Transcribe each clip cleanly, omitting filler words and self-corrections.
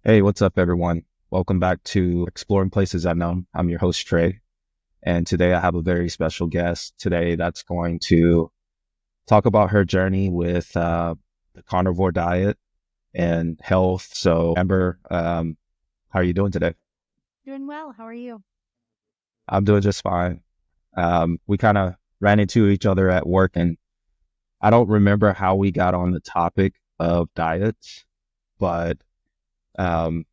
Hey, what's up, everyone? Welcome back to Exploring Places Unknown. I'm your host, Trey, and today I have a very special guest today that's going to talk about her journey with the carnivore diet and health. So, Amber, how are you doing today? Doing well. How are you? I'm doing just fine. We kind of ran into each other at work, and I don't remember how we got on the topic of diets, but um,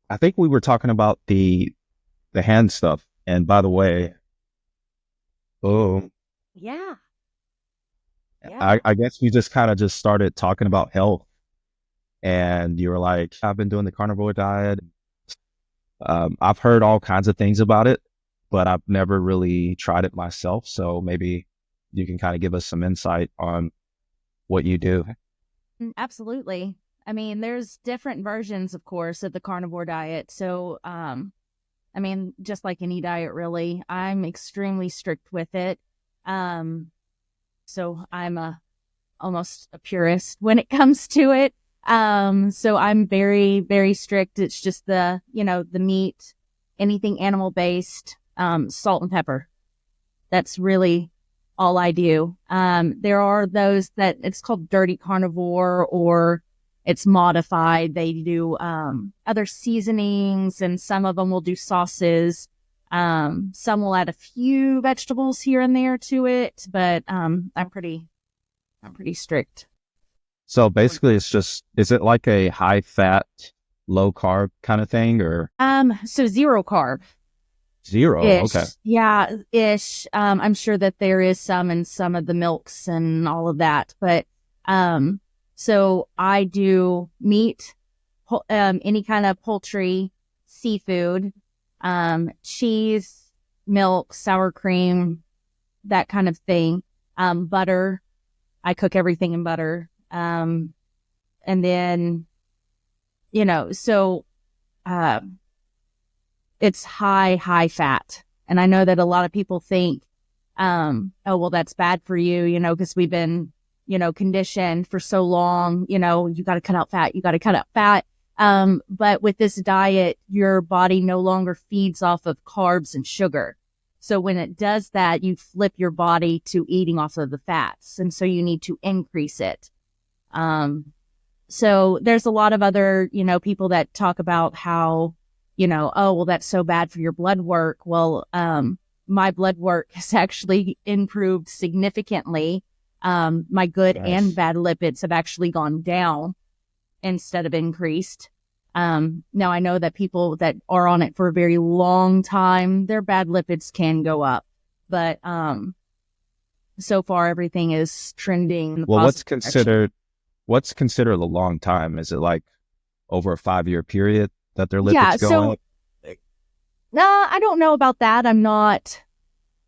I think we were talking about the hand stuff. And by the way, oh, Yeah, yeah. I guess we just kind of just started talking about health, and you were like, I've been doing the carnivore diet. I've heard all kinds of things about it, but I've never really tried it myself. So maybe you can kind of give us some insight on what you do. Absolutely. I mean, there's different versions, of course, of the carnivore diet. So, I mean, just like any diet, really, I'm extremely strict with it. Um, so I'm almost a purist when it comes to it. So I'm very, very strict. It's just the meat, anything animal based, salt and pepper. That's really all I do. There are those that it's called dirty carnivore or it's modified. They do other seasonings and some of them will do sauces. Some will add a few vegetables here and there to it, but I'm pretty strict. So basically, is it like a high fat, low carb kind of thing or So zero carb. zero? Okay. Ish. Yeah, ish. I'm sure that there is some in some of the milks and all of that. But so I do meat, any kind of poultry, seafood, cheese, milk, sour cream, that kind of thing. Butter. I cook everything in butter. And then, so uh it's high fat. And I know that a lot of people think, oh, well, that's bad for you, because we've been, conditioned for so long, you got to cut out fat, you got to cut out fat. But with this diet, your body no longer feeds off of carbs and sugar. So when it does that, you flip your body to eating off of the fats. And so you need to increase it. Um, so there's a lot of other, people that talk about how, oh, well, that's so bad for your blood work. Well, my blood work has actually improved significantly. My good and Nice. bad lipids have actually gone down instead of increased. Now I know that people that are on it for a very long time, their bad lipids can go up, but, so far everything is trending in the Well, positive direction. what's considered a long time? Is it like over a 5 year period that their Yeah. lipids go So, up? no, I don't know about that. I'm not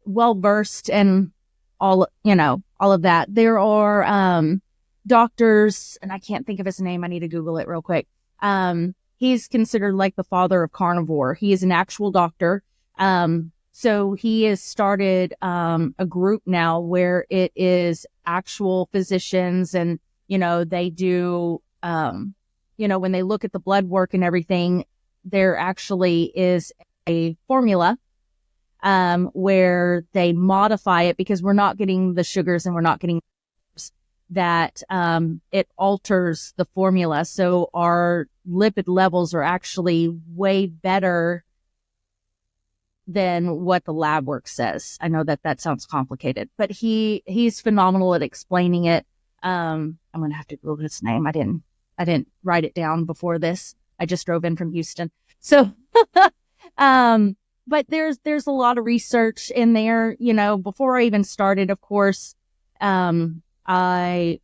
well versed in all of that. There are doctors, and I can't think of his name. I need to Google it real quick. He's considered like the father of carnivore. He is an actual doctor. So he has started a group now where it is actual physicians and they do when they look at the blood work and everything, there actually is a formula where they modify it because we're not getting the sugars and we're not getting that it alters the formula. So our lipid levels are actually way better than what the lab work says. I know that sounds complicated, but he's phenomenal at explaining it. I'm going to have to Google his name. I didn't write it down before this. I just drove in from Houston. So, but there's a lot of research in there. Before I even started, of course, I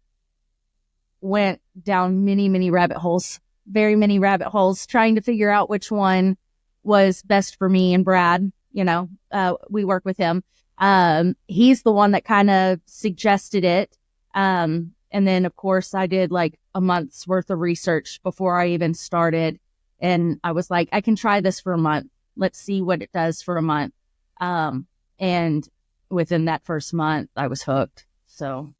went down many rabbit holes, very many rabbit holes, trying to figure out which one was best for me and Brad. We work with him. He's the one that kind of suggested it. And then of course I did like a month's worth of research before I even started. And I was like, I can try this for a month. Let's see what it does for a month. And within that first month, I was hooked. So,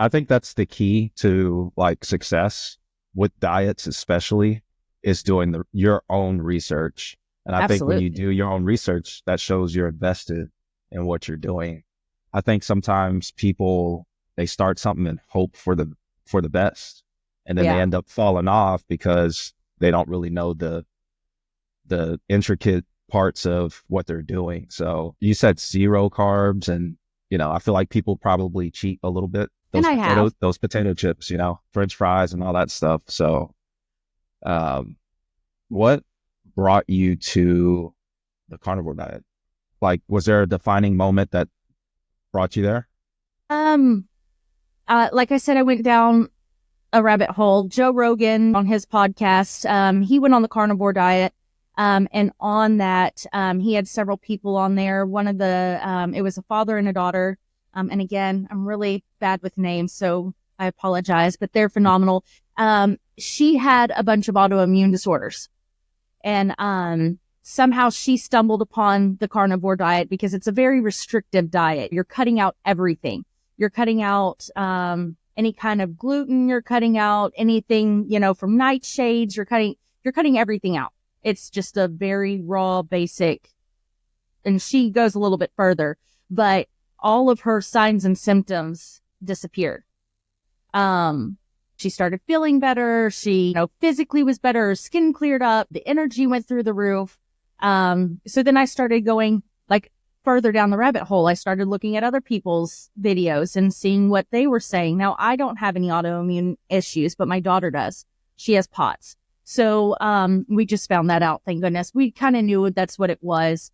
I think that's the key to like success with diets especially is doing your own research. And I think when you Absolutely. do your own research, that shows you're invested in what you're doing. I think sometimes people, they start something and hope for the best, and then they Yeah. end up falling off because they don't really know the intricate parts of what they're doing. So you said zero carbs, and I feel like people probably cheat a little bit. And I have. Those potato chips, French fries and all that stuff. So, um, what brought you to the carnivore diet? Like, was there a defining moment that brought you there? Um, like I said, I went down a rabbit hole. Joe Rogan on his podcast, he went on the carnivore diet. And on that, he had several people on there. One of the, it was a father and a daughter. And again, I'm really bad with names, so I apologize, but they're phenomenal. She had a bunch of autoimmune disorders, and somehow she stumbled upon the carnivore diet because it's a very restrictive diet. You're cutting out everything. You're cutting out any kind of gluten. You're cutting out anything, from nightshades. You're cutting everything out. It's just a very raw, basic, and she goes a little bit further, but all of her signs and symptoms disappeared. She started feeling better. She, physically was better. Her skin cleared up. The energy went through the roof. So then I started going like further down the rabbit hole. I started looking at other people's videos and seeing what they were saying. Now, I don't have any autoimmune issues, but my daughter does. She has POTS. So, we just found that out. Thank goodness. We kind of knew that's what it was.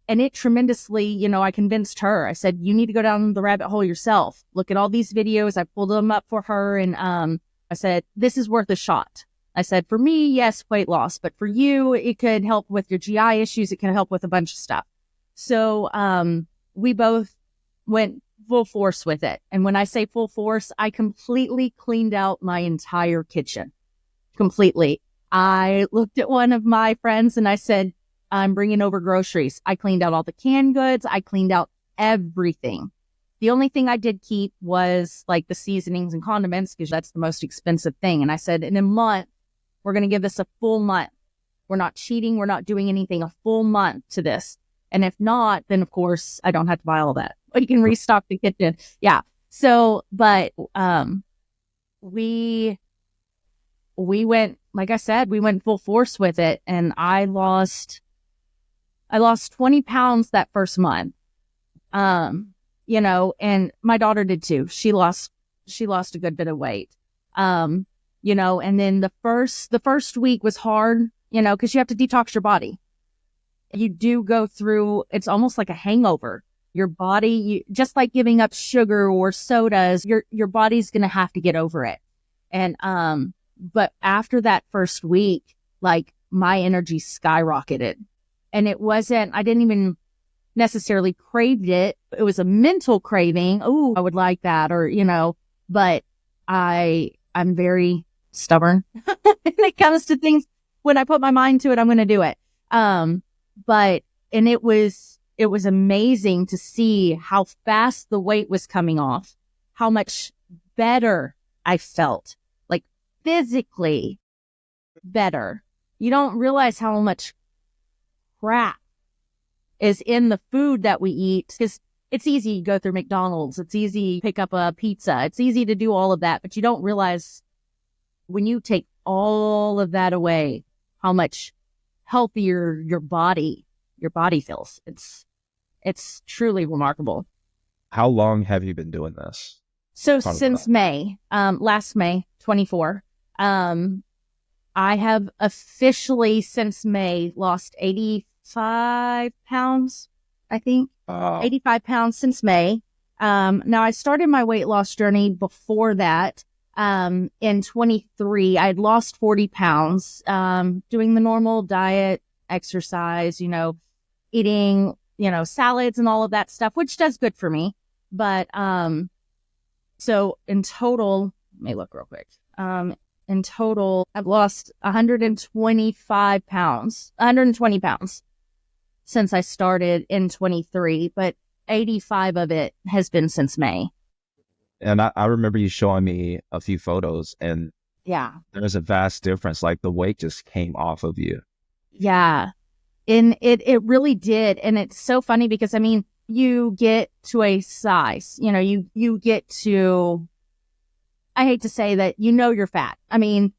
And it tremendously, I convinced her. I said, you need to go down the rabbit hole yourself. Look at all these videos. I pulled them up for her. And, I said, this is worth a shot. I said, for me, yes, weight loss, but for you, it could help with your GI issues. It can help with a bunch of stuff. So, we both went full force with it. And when I say full force, I completely cleaned out my entire kitchen. Completely. I looked at one of my friends and I said, I'm bringing over groceries. I cleaned out all the canned goods. I cleaned out everything. The only thing I did keep was like the seasonings and condiments because that's the most expensive thing. And I said, in a month, we're going to give this a full month. We're not cheating. We're not doing anything, a full month to this. And if not, then of course I don't have to buy all that. But you can restock the kitchen. Yeah. So, but, we went, like I said, we went full force with it, and I lost 20 pounds that first month. And my daughter did too. She lost a good bit of weight. And then the first week was hard, cause you have to detox your body. You do go through, it's almost like a hangover. Your body, just like giving up sugar or sodas, your body's going to have to get over it. And, but after that first week, like my energy skyrocketed, and I didn't even necessarily crave it. It was a mental craving. Oh, I would like that. Or, but I'm very stubborn when it comes to things. When I put my mind to it, I'm going to do it. And it was amazing to see how fast the weight was coming off, how much better I felt. Physically better. You don't realize how much crap is in the food that we eat, because it's easy to go through McDonald's. It's easy to pick up a pizza. It's easy to do all of that, but you don't realize when you take all of that away, how much healthier your body feels. It's truly remarkable. How long have you been doing this? So since May, last May 24, I have officially since May lost 85 pounds, I think. 85 pounds since May. Now I started my weight loss journey before that. In 23, I had lost 40 pounds, doing the normal diet, exercise, eating, salads and all of that stuff, which does good for me. But, so in total, let me look real quick. In total, I've lost 120 pounds since I started in 23, but 85 of it has been since May. And I remember you showing me a few photos, and Yeah. There's a vast difference. Like the weight just came off of you. Yeah. And it really did. And it's so funny because, I mean, you get to a size, you know, you get to, I hate to say that, you know, you're fat. I mean,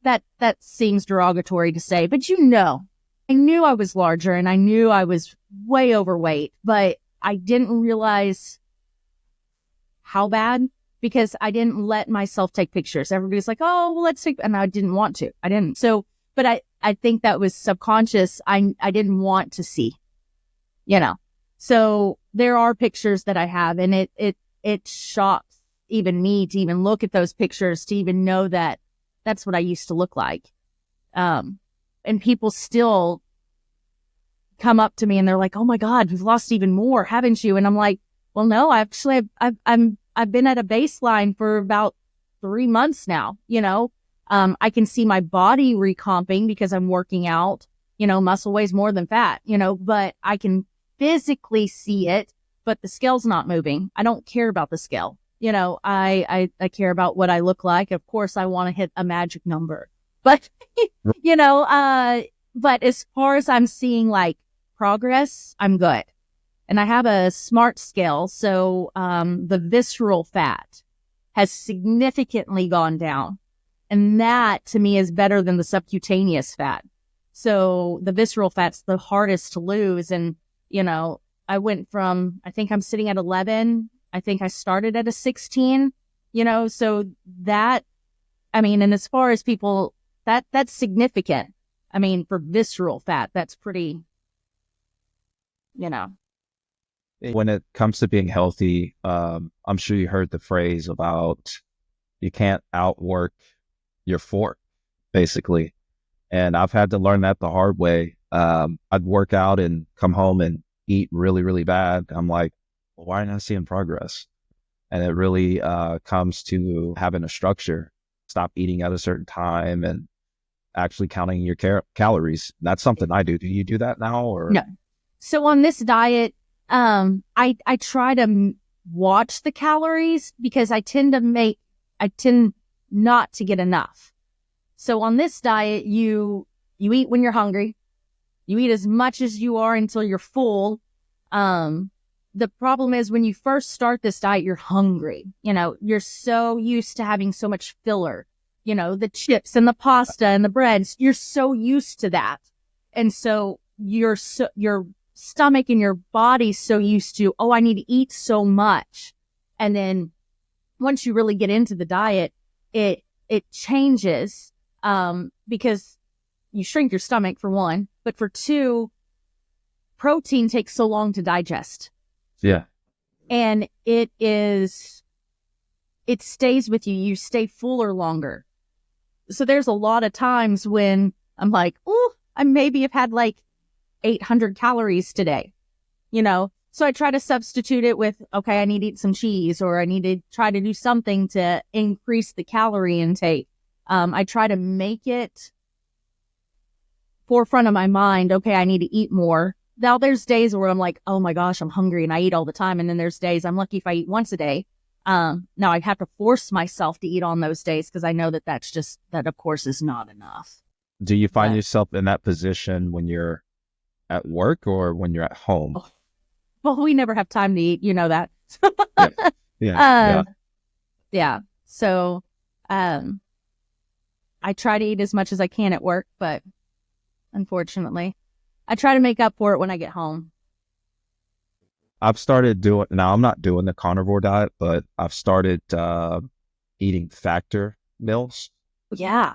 that seems derogatory to say, but I knew I was larger and I knew I was way overweight, but I didn't realize how bad because I didn't let myself take pictures. Everybody's like, oh, well, let's take, and I didn't want to. I didn't. So, but I think that was subconscious. I didn't want to see, you know. So there are pictures that I have, and it shocks even me to even look at those pictures, to even know that that's what I used to look like. And people still come up to me and they're like, oh my God, you've lost even more, haven't you? And I'm like, well, no, actually, I've been at a baseline for about 3 months now, you know. I can see my body recomping because I'm working out, you know, muscle weighs more than fat, you know, but I can physically see it, but the scale's not moving. I don't care about the scale. You know, I care about what I look like. Of course, I want to hit a magic number, but, you know, but as far as I'm seeing like progress, I'm good. And I have a smart scale. So, the visceral fat has significantly gone down. And that to me is better than the subcutaneous fat. So the visceral fat's the hardest to lose. And, you know, I went from, I think I'm sitting at 11. I think I started at a 16, you know, so that, I mean, and as far as people, that's significant. I mean, for visceral fat, that's pretty, you know. When it comes to being healthy, I'm sure you heard the phrase about you can't outwork your fork, basically. And I've had to learn that the hard way. I'd work out and come home and eat really, really bad. I'm like, well, why am I not seeing progress? And it really comes to having a structure. Stop eating at a certain time and actually counting your calories. That's something I do. Do you do that now? Or No. So on this diet, I try to watch the calories because I tend not to get enough. So on this diet, you eat when you're hungry. You eat as much as you are until you're full. The problem is when you first start this diet, you're hungry. You know, you're so used to having so much filler, you know, the chips and the pasta and the breads. You're so used to that. And so your stomach and your body's so used to, oh, I need to eat so much. And then once you really get into the diet, it changes, because you shrink your stomach for one, but for two, protein takes so long to digest. yeah, And it stays with you. You stay fuller longer. So there's a lot of times when I'm like, oh, I maybe have had like 800 calories today, you know? So I try to substitute it with, okay, I need to eat some cheese, or I need to try to do something to increase the calorie intake. I try to make it forefront of my mind. Okay, I need to eat more. Now there's days where I'm like, oh my gosh, I'm hungry and I eat all the time. And then there's days I'm lucky if I eat once a day. Now I have to force myself to eat on those days because I know that that of course is not enough. do you find But, yourself in that position when you're at work or when you're at home? oh, well, we never have time to eat. You know that. Yeah, yeah. Yeah. So, I try to eat as much as I can at work, but unfortunately, I try to make up for it when I get home. I've started doing, now I'm not doing the carnivore diet, but I've started eating factor meals. Yeah.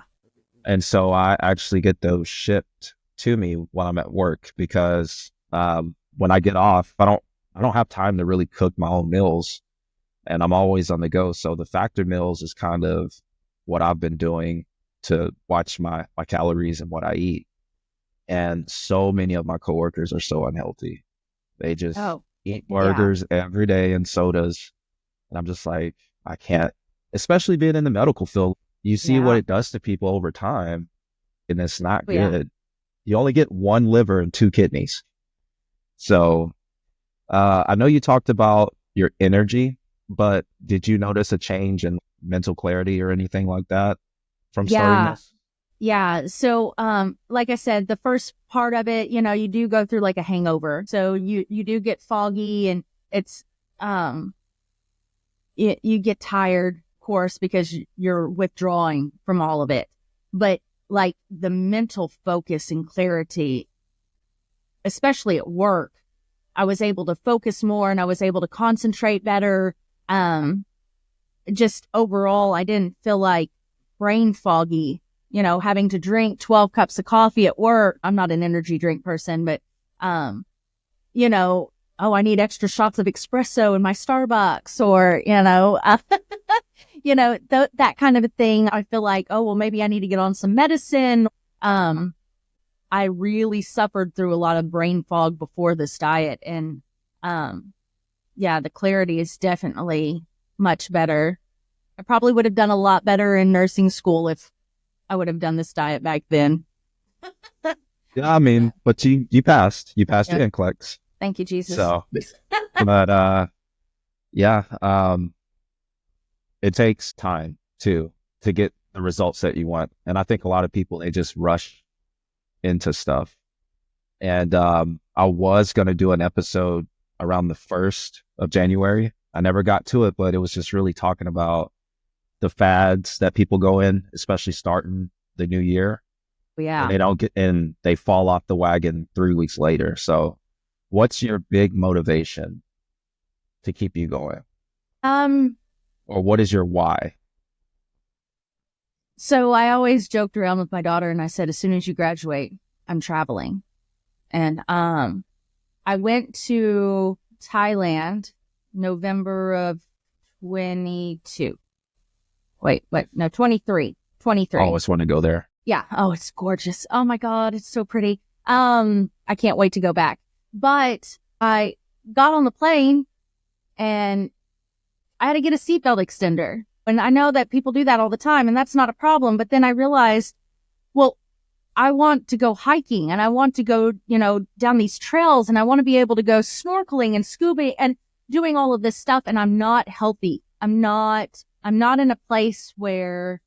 And so I actually get those shipped to me when I'm at work because when I get off, I don't have time to really cook my own meals, and I'm always on the go. So the factor meals is kind of what I've been doing to watch my calories and what I eat. And so many of my coworkers are so unhealthy. They just eat burgers every day and sodas. And I'm just like, I can't, especially being in the medical field, you see what it does to people over time, and it's not good. You only get one liver and two kidneys. So I know you talked about your energy, but did you notice a change in mental clarity or anything like that? from starting Yeah. this? Yeah. So, like I said, the first part of it, you do go through like a hangover. So you do get foggy and it's, you get tired, of course, because you're withdrawing from all of it. But like the mental focus and clarity, especially at work, I was able to focus more and I was able to concentrate better. Just overall, I didn't feel like brain foggy, having to drink 12 cups of coffee at work. I'm not an energy drink person, but, you know, oh, I need extra shots of espresso in my Starbucks or, that kind of a thing. I feel like, oh, well, maybe I need to get on some medicine. I really suffered through a lot of brain fog before this diet. And, the clarity is definitely much better. I probably would have done a lot better in nursing school if I would have done this diet back then. Yeah, I mean, but you passed. You passed your NCLEX. Thank you, Jesus. So, but it takes time to get the results that you want. And I think a lot of people, they just rush into stuff. And I was going to do an episode around the 1st of January. I never got to it, but it was just really talking about the fads that people go in, especially starting the new year. Yeah. And they don't get in, they fall off the wagon 3 weeks later. So what's your big motivation to keep you going? Or what is your why? So I always joked around with my daughter and I said, as soon as you graduate, I'm traveling. And I went to Thailand November of 22. Wait, what? No, 23. 23. I always want to go there. Yeah. Oh, it's gorgeous. Oh my God. It's so pretty. I can't wait to go back. But I got on the plane and I had to get a seatbelt extender. And I know that people do that all the time and that's not a problem. But then I realized, well, I want to go hiking and I want to go, down these trails and I want to be able to go snorkeling and scuba and doing all of this stuff. And I'm not healthy. I'm not in a place where,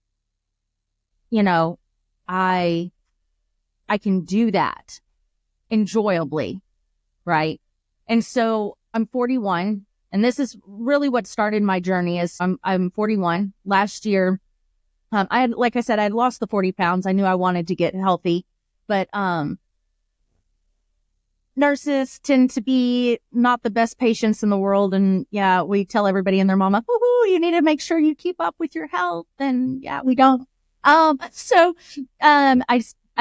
I can do that enjoyably. Right. And so I'm 41 and this is really what started my journey is I'm 41 last year. Like I said, I had lost the 40 pounds. I knew I wanted to get healthy, but, nurses tend to be not the best patients in the world. And yeah, we tell everybody and their mama, you need to make sure you keep up with your health. And yeah, we don't.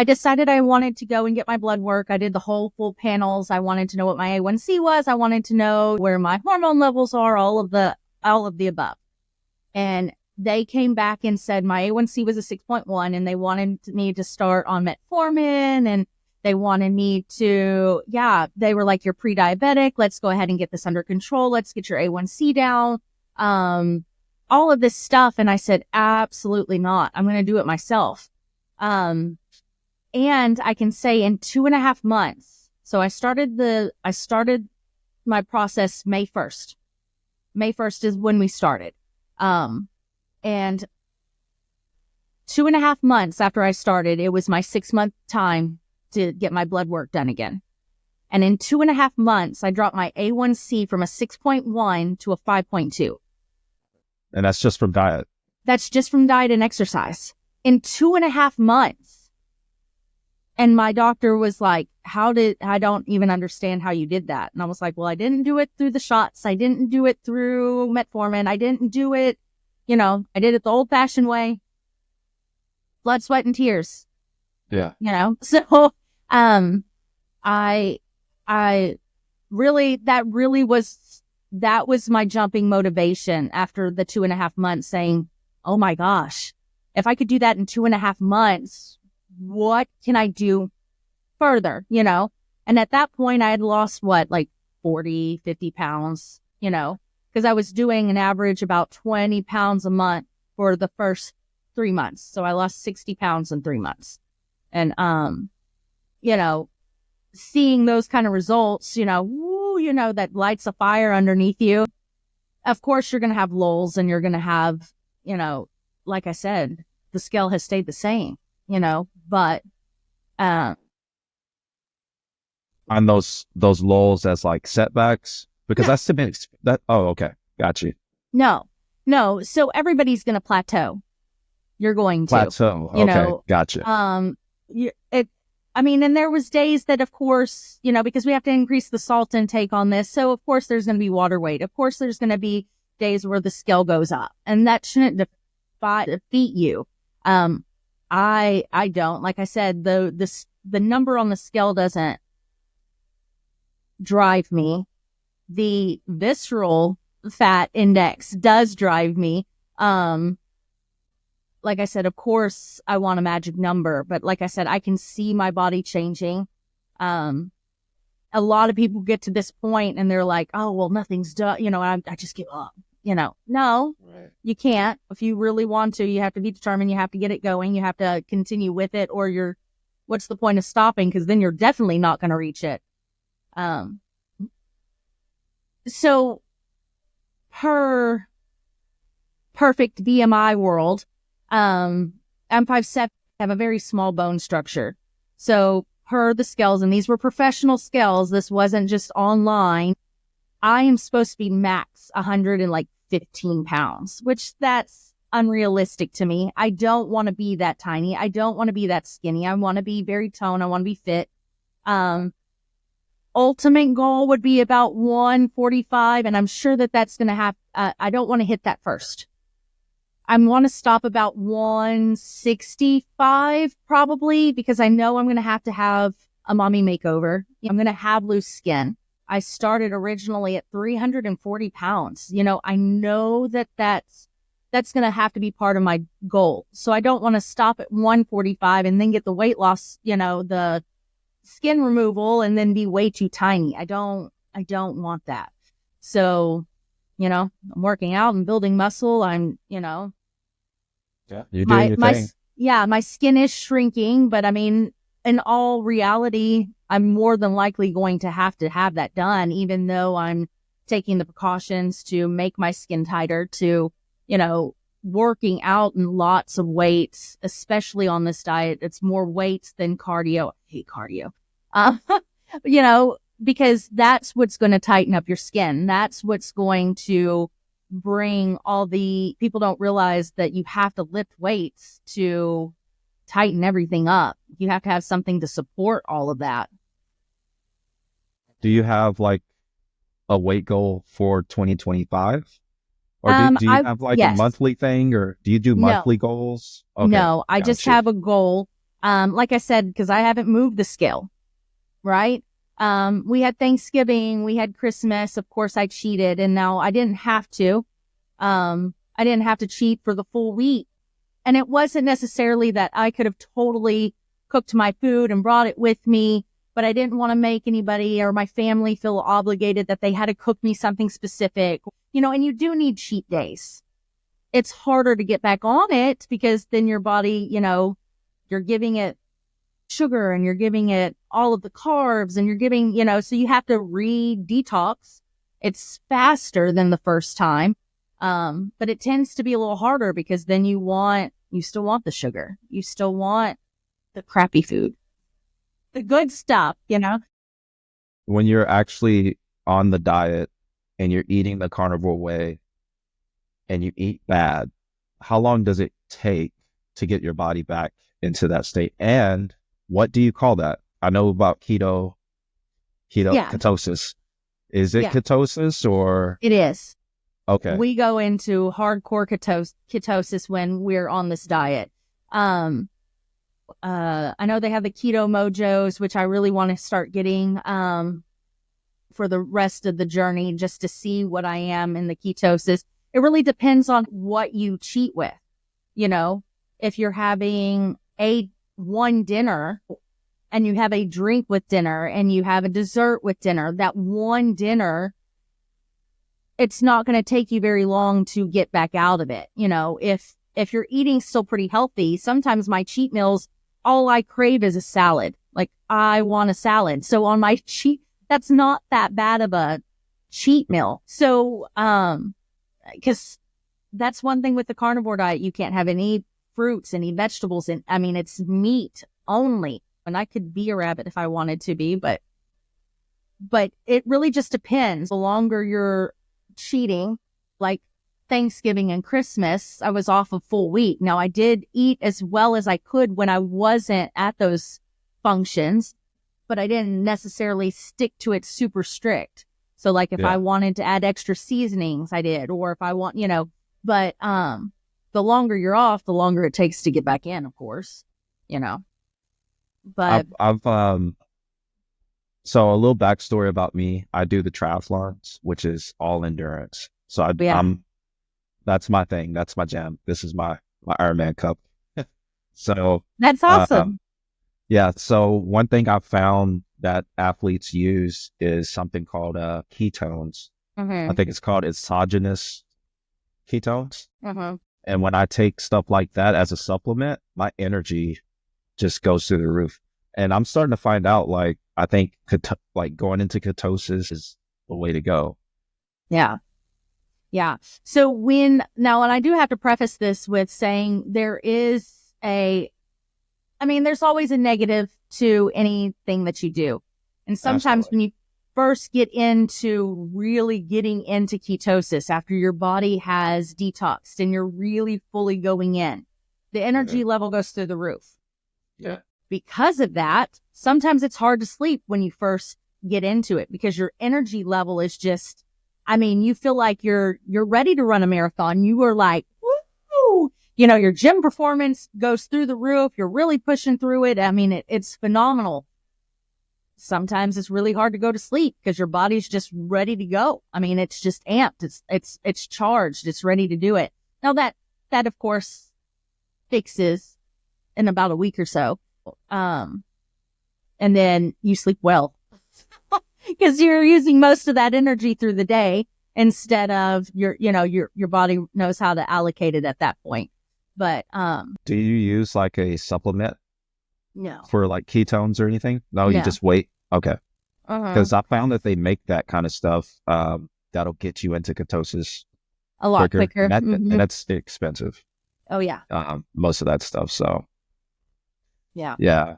I decided I wanted to go and get my blood work. I did the whole full panels. I wanted to know what my A1C was. I wanted to know where my hormone levels are, all of the above. And they came back and said my A1C was a 6.1 and they wanted me to start on metformin and they wanted me to, they were like, you're pre-diabetic. Let's go ahead and get this under control. Let's get your A1C down. All of this stuff. And I said, absolutely not. I'm going to do it myself. And I can say in 2.5 months. So I started my process May 1st. May 1st is when we started. And 2.5 months after I started, it was my 6-month time to get my blood work done again. And in 2.5 months, I dropped my A1C from a 6.1 to a 5.2. And that's just from diet. That's just from diet and exercise. In 2.5 months. And my doctor was like, I don't even understand how you did that. And I was like, well, I didn't do it through the shots. I didn't do it through metformin. I didn't do it, I did it the old fashioned way. Blood, sweat, and tears. Yeah. So, I really, that was my jumping motivation after the 2.5 months saying, oh my gosh, if I could do that in 2.5 months, what can I do further, And at that point I had lost 40, 50 pounds, because I was doing an average about 20 pounds a month for the first 3 months. So I lost 60 pounds in 3 months. And, seeing those kind of results, that lights a fire underneath you. Of course, you're going to have lulls and you're going to have, like I said, the scale has stayed the same, but, On those lulls as like setbacks, because no, that's the been that. Oh, okay, got you. no. So everybody's going to plateau. You're going to, Plateau. you Okay, know, gotcha. and there was days that, of course, because we have to increase the salt intake on this. So of course there's going to be water weight. Of course there's going to be days where the scale goes up, and that shouldn't defeat you. I don't, like I said, the number on the scale doesn't drive me. The visceral fat index does drive me. Like I said, of course, I want a magic number, but like I said, I can see my body changing. A lot of people get to this point and they're like, oh, well, nothing's done. I just give up. No, right. You can't. If you really want to, you have to be determined. You have to get it going. You have to continue with it, or what's the point of stopping? Because then you're definitely not going to reach it. So per perfect BMI world, I'm 5'7", have a very small bone structure. So per the scales, and these were professional scales, this wasn't just online, I am supposed to be max 115 pounds, which that's unrealistic to me. I don't want to be that tiny. I don't want to be that skinny. I want to be very toned. I want to be fit. Ultimate goal would be about 145, and I'm sure that's going to have, I don't want to hit that first. I want to stop about 165 probably, because I know I'm going to have a mommy makeover. I'm going to have loose skin. I started originally at 340 pounds. I know that's going to have to be part of my goal. So I don't want to stop at 145 and then get the weight loss, the skin removal, and then be way too tiny. I don't want that. So, I'm working out and building muscle. Yeah, you're doing your thing. My skin is shrinking, but I mean, in all reality, I'm more than likely going to have that done, even though I'm taking the precautions to make my skin tighter, to, working out in lots of weights, especially on this diet. It's more weights than cardio. I hate cardio. Because that's what's going to tighten up your skin. That's what's going to bring people don't realize that you have to lift weights to tighten everything up. You have to have something to support all of that. Do you have like a weight goal for 2025? Or do you have like a monthly thing, or do you do monthly goals? Okay, no, I just have a goal. Like I said, because I haven't moved the scale, right? We had Thanksgiving, we had Christmas. Of course, I cheated, and now I didn't have to. I didn't have to cheat for the full week. And it wasn't necessarily that I could have totally cooked my food and brought it with me, but I didn't want to make anybody or my family feel obligated that they had to cook me something specific. And you do need cheat days. It's harder to get back on it because then your body, you're giving it sugar and you're giving it all of the carbs and you're giving, so you have to re-detox. It's faster than the first time. But it tends to be a little harder because then you still want the sugar. You still want the crappy food, the good stuff, When you're actually on the diet and you're eating the carnivore way and you eat bad, how long does it take to get your body back into that state? And what do you call that? I know about ketosis. Is it ketosis or? It is. Okay. We go into hardcore ketosis when we're on this diet. I know they have the keto mojos, which I really want to start getting, for the rest of the journey, just to see what I am in the ketosis. It really depends on what you cheat with. If you're having one dinner and you have a drink with dinner and you have a dessert with dinner, that one dinner, it's not going to take you very long to get back out of it. If you're eating still pretty healthy, sometimes my cheat meals, all I crave is a salad. Like, I want a salad. So on my cheat, that's not that bad of a cheat meal. So, because that's one thing with the carnivore diet, you can't have any fruits, any vegetables. And I mean, it's meat only. And I could be a rabbit if I wanted to be, but it really just depends. The longer you're cheating, like Thanksgiving and Christmas, I was off a full week. Now, I did eat as well as I could when I wasn't at those functions, but I didn't necessarily stick to it super strict. So like if I wanted to add extra seasonings, I did, or if I want, but the longer you're off, the longer it takes to get back in, of course, but I've so a little backstory about me. I do the triathlons, which is all endurance. So I'm that's my thing. That's my jam. This is my Ironman cup. So that's awesome. Yeah. So one thing I've found that athletes use is something called ketones. I think it's called exogenous ketones. And when I take stuff like that as a supplement, my energy just goes through the roof. And I'm starting to find out, like, I think like going into ketosis is the way to go. Yeah. Yeah. So and I do have to preface this with saying there's always a negative to anything that you do. And sometimes when you first get into really getting into ketosis, after your body has detoxed and you're really fully going in, the energy level goes through the roof. Yeah. Because of that, sometimes it's hard to sleep when you first get into it because your energy level is just, you feel like you're ready to run a marathon. You are like, woo! Your gym performance goes through the roof. You're really pushing through it. It's phenomenal. Sometimes it's really hard to go to sleep because your body's just ready to go. It's just amped. It's charged. It's ready to do it. Now that of course fixes in about a week or so. And then you sleep well because you're using most of that energy through the day instead of your body knows how to allocate it at that point. But, do you use like a supplement? No. For like ketones or anything? No, you just wait. Okay. Because I found that they make that kind of stuff, that'll get you into ketosis a lot quicker. And that's expensive. Oh yeah. Most of that stuff. So yeah. Yeah.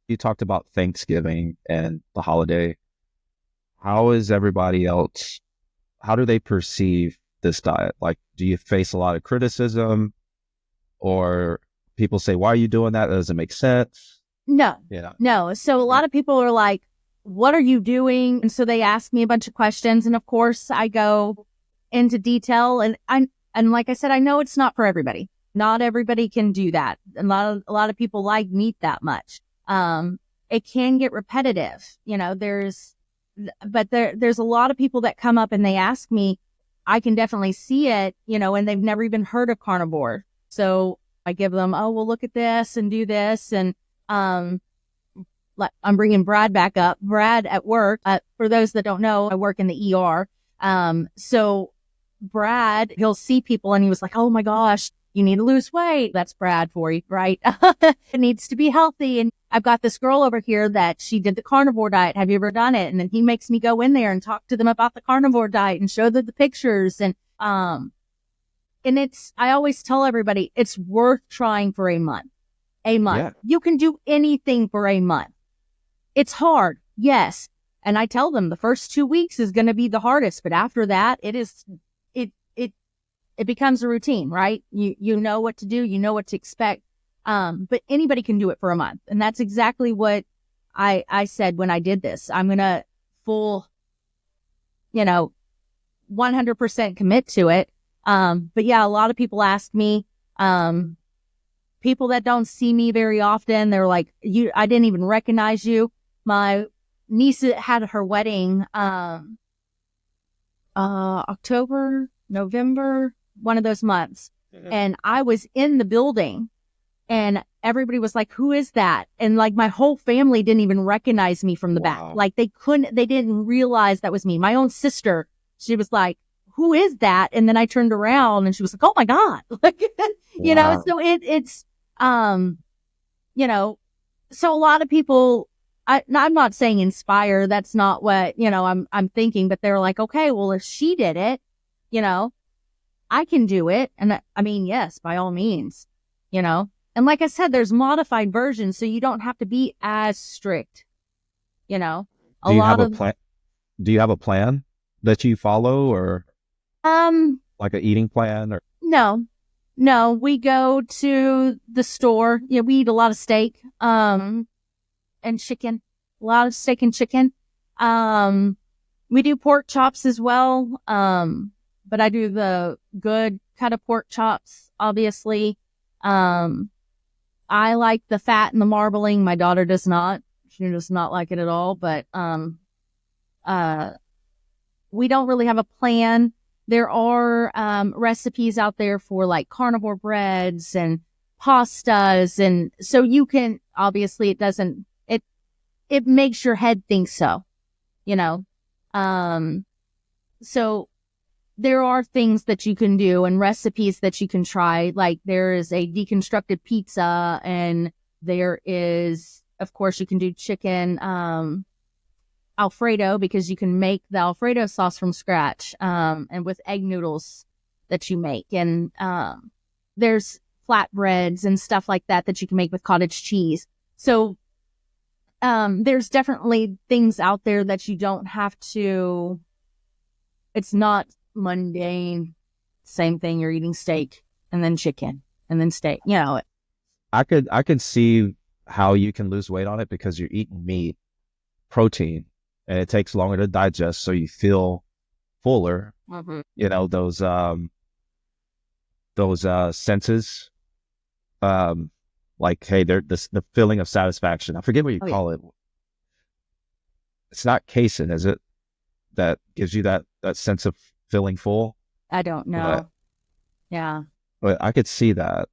You talked about Thanksgiving and the holiday. How is everybody else? How do they perceive this diet? Like, do you face a lot of criticism, or people say, why are you doing that? That doesn't make sense. No. No. So a lot of people are like, what are you doing? And so they ask me a bunch of questions. And of course I go into detail, and like I said, I know it's not for everybody. Not everybody can do that. A lot of people like meat that much. It can get repetitive, there's a lot of people that come up and they ask me, I can definitely see it, and they've never even heard of carnivore. So I give them, oh, well, look at this and do this. And, I'm bringing Brad back up. Brad at work, for those that don't know, I work in the ER. So Brad, he'll see people and he was like, oh my gosh, you need to lose weight. That's Brad for you, right? It needs to be healthy. And I've got this girl over here that she did the carnivore diet. Have you ever done it? And then he makes me go in there and talk to them about the carnivore diet and show them the pictures. And I always tell everybody it's worth trying for a month. Yeah. You can do anything for a month. It's hard. Yes. And I tell them the first 2 weeks is going to be the hardest, but after that, it becomes a routine, right? You know what to do. You know what to expect. But anybody can do it for a month. And that's exactly what I said when I did this. I'm going to full, 100% commit to it. But yeah, a lot of people ask me, people that don't see me very often, they're like, I didn't even recognize you. My niece had her wedding, October, November, one of those months. Mm-hmm. And I was in the building and everybody was like, who is that? And like my whole family didn't even recognize me from the back. Like they didn't realize that was me. My own sister, she was like, who is that? And then I turned around and she was like, oh my God. Like, so it's, so a lot of people, I'm not saying inspire. That's not what, I'm thinking, but they're like, okay, well, if she did it, I can do it. And I mean, yes, by all means, you know. And like I said, there's modified versions, so you don't have to be as strict, you know. A Do you have lot a of plan? Do you have a plan that you follow, or um like an eating plan? Or no. No, we go to the store. Yeah, we eat a lot of steak, and chicken. A lot of steak and chicken. Um we do pork chops as well. But I do the good cut of pork chops, obviously. Um I like the fat and the marbling. My daughter does not. She does not like it at all. But uh, we don't really have a plan. There are recipes out there for like carnivore breads and pastas, and so you can obviously it makes your head think so, you know. Um, so there are things that you can do and recipes that you can try. Like there is a deconstructed pizza, and there is, of course, you can do chicken Alfredo, because you can make the Alfredo sauce from scratch, and with egg noodles that you make. And there's flatbreads and stuff like that that you can make with cottage cheese. So there's definitely things out there that you don't have to, it's not mundane. Same thing, you're eating steak and then chicken and then steak, you know. I could see how you can lose weight on it because you're eating meat, protein, and it takes longer to digest, so you feel fuller. Mm-hmm. You know, those senses, like, hey, they're the feeling of satisfaction. I forget what you call it. It's not casein, is it? That gives you that sense of feeling full. I don't know. But, Yeah. but I could see that.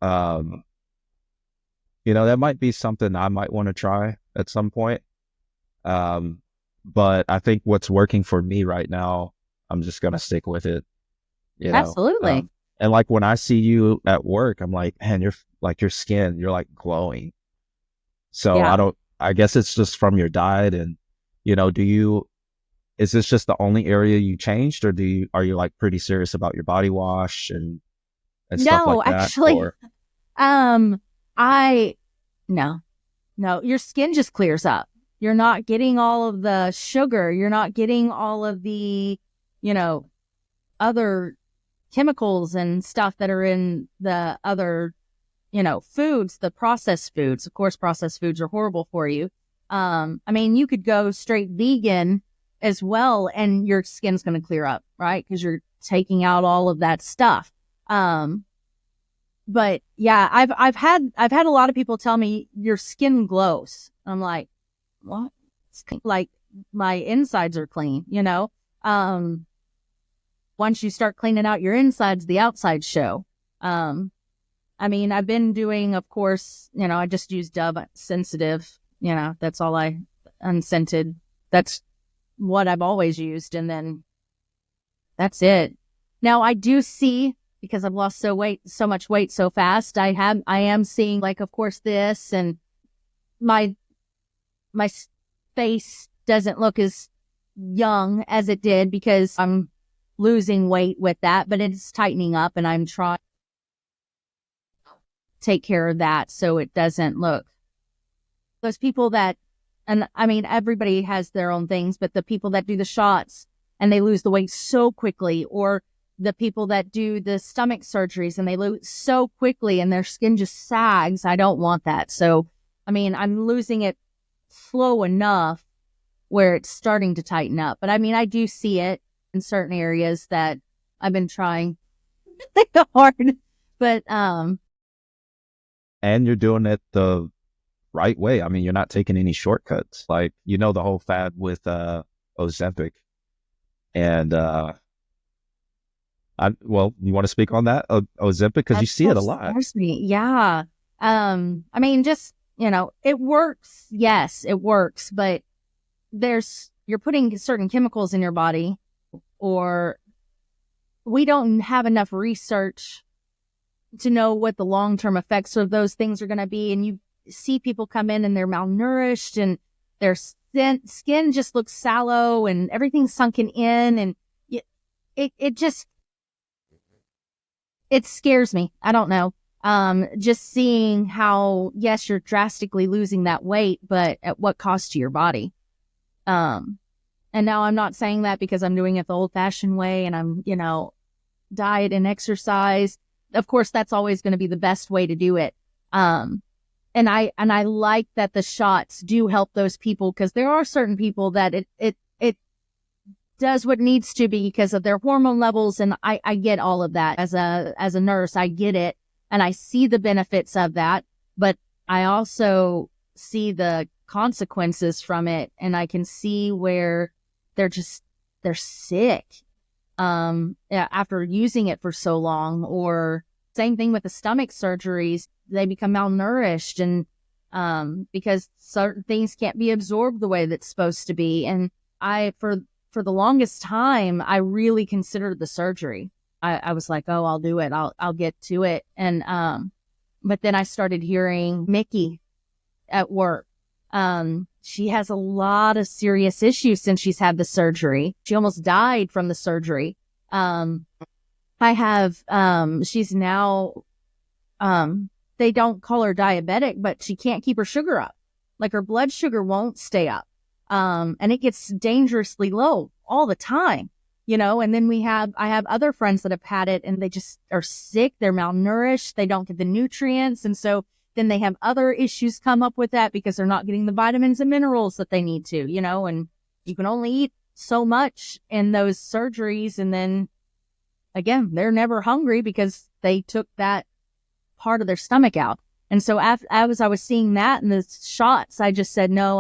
You know, that might be something I might want to try at some point. But I think what's working for me right now, I'm just gonna stick with it. You know, Absolutely. and like when I see you at work, I'm like, man, you're like your skin, you're like glowing. So Yeah. I guess it's just from your diet. And, you know, is this just the only area you changed, or are you like pretty serious about your body wash and stuff No, like that? actually, Or I, no, your skin just clears up. You're not getting all of the sugar. You're not getting all of the, you know, other chemicals and stuff that are in the other, you know, foods, the processed foods. Of course, processed foods are horrible for you. I mean, you could go straight vegan as well, and your skin's going to clear up, right? Because you're taking out all of that stuff. But yeah, I've had a lot of people tell me your skin glows. I'm like, what? Like my insides are clean, you know? Once you start cleaning out your insides, the outsides show. I mean, I've been doing, of course, you know, I just use Dove sensitive, you know, that's all unscented. That's what I've always used. And then that's it. Now I do see, because I've lost so much weight so fast, I am seeing, like, of course, this, and my face doesn't look as young as it did because I'm losing weight with that, but it's tightening up, and I'm trying to take care of that so it doesn't look. Those people that, and I mean, everybody has their own things, but the people that do the shots and they lose the weight so quickly, or the people that do the stomach surgeries and they lose so quickly and their skin just sags, I don't want that. So, I mean, I'm losing it slow enough where it's starting to tighten up. But I mean, I do see it in certain areas that I've been trying hard, but and you're doing it the right way. I mean, you're not taking any shortcuts. Like, you know, the whole fad with Ozempic, and well, you want to speak on that, Ozempic, because you see it a lot. Yeah. I mean, just, you know, it works. Yes, it works, but you're putting certain chemicals in your body, or we don't have enough research to know what the long-term effects of those things are going to be. And you see people come in and they're malnourished, and their skin just looks sallow, and everything's sunken in, and it just, it scares me. I don't know. Just seeing how, yes, you're drastically losing that weight, but at what cost to your body? And now I'm not saying that because I'm doing it the old fashioned way and I'm, diet and exercise. Of course, that's always going to be the best way to do it. And I like that the shots do help those people, because there are certain people that it does what needs to be because of their hormone levels. And I get all of that as a nurse. I get it. And I see the benefits of that, but I also see the consequences from it. And I can see where they're sick, after using it for so long. Or same thing with the stomach surgeries. They become malnourished and, because certain things can't be absorbed the way that's supposed to be. And for the longest time, I really considered the surgery. I was like, oh, I'll do it. I'll get to it. And, but then I started hearing Mickey at work. She has a lot of serious issues since she's had the surgery. She almost died from the surgery. She's now, they don't call her diabetic, but she can't keep her sugar up. Like, her blood sugar won't stay up. And it gets dangerously low all the time, and then I have other friends that have had it and they just are sick. They're malnourished. They don't get the nutrients. And so then they have other issues come up with that because they're not getting the vitamins and minerals that they need to, and you can only eat so much in those surgeries. And then again, they're never hungry because they took that part of their stomach out. And so as I was seeing that in the shots, I just said, no,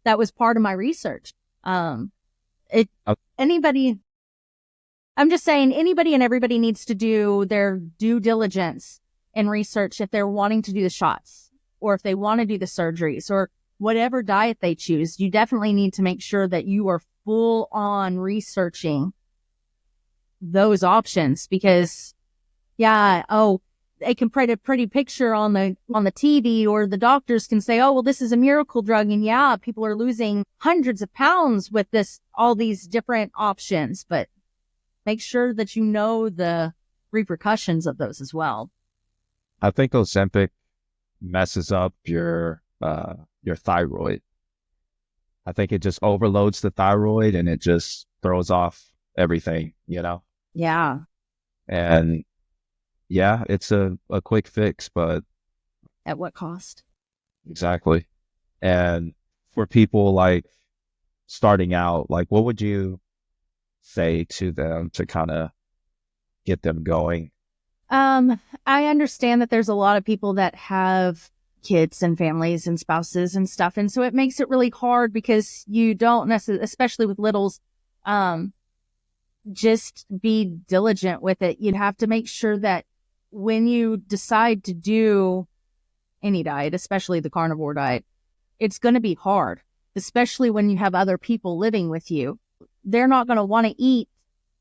that was part of my research. I'm just saying anybody and everybody needs to do their due diligence and research if they're wanting to do the shots or if they want to do the surgeries or whatever diet they choose. You definitely need to make sure that you are full on researching those options, because they can print a pretty picture on the TV, or the doctors can say, oh, well, this is a miracle drug. And people are losing hundreds of pounds with all these different options, but make sure that you know the repercussions of those as well. I think Ozempic messes up your thyroid. I think it just overloads the thyroid and it just throws off everything, Yeah. And yeah, it's a quick fix, but at what cost? Exactly. And for people like starting out, like, what would you say to them to kind of get them going? I understand that there's a lot of people that have kids and families and spouses and stuff. And so it makes it really hard because you don't necessarily, especially with littles, just be diligent with it. You'd have to make sure that when you decide to do any diet, especially the carnivore diet, it's going to be hard, especially when you have other people living with you. They're not going to want to eat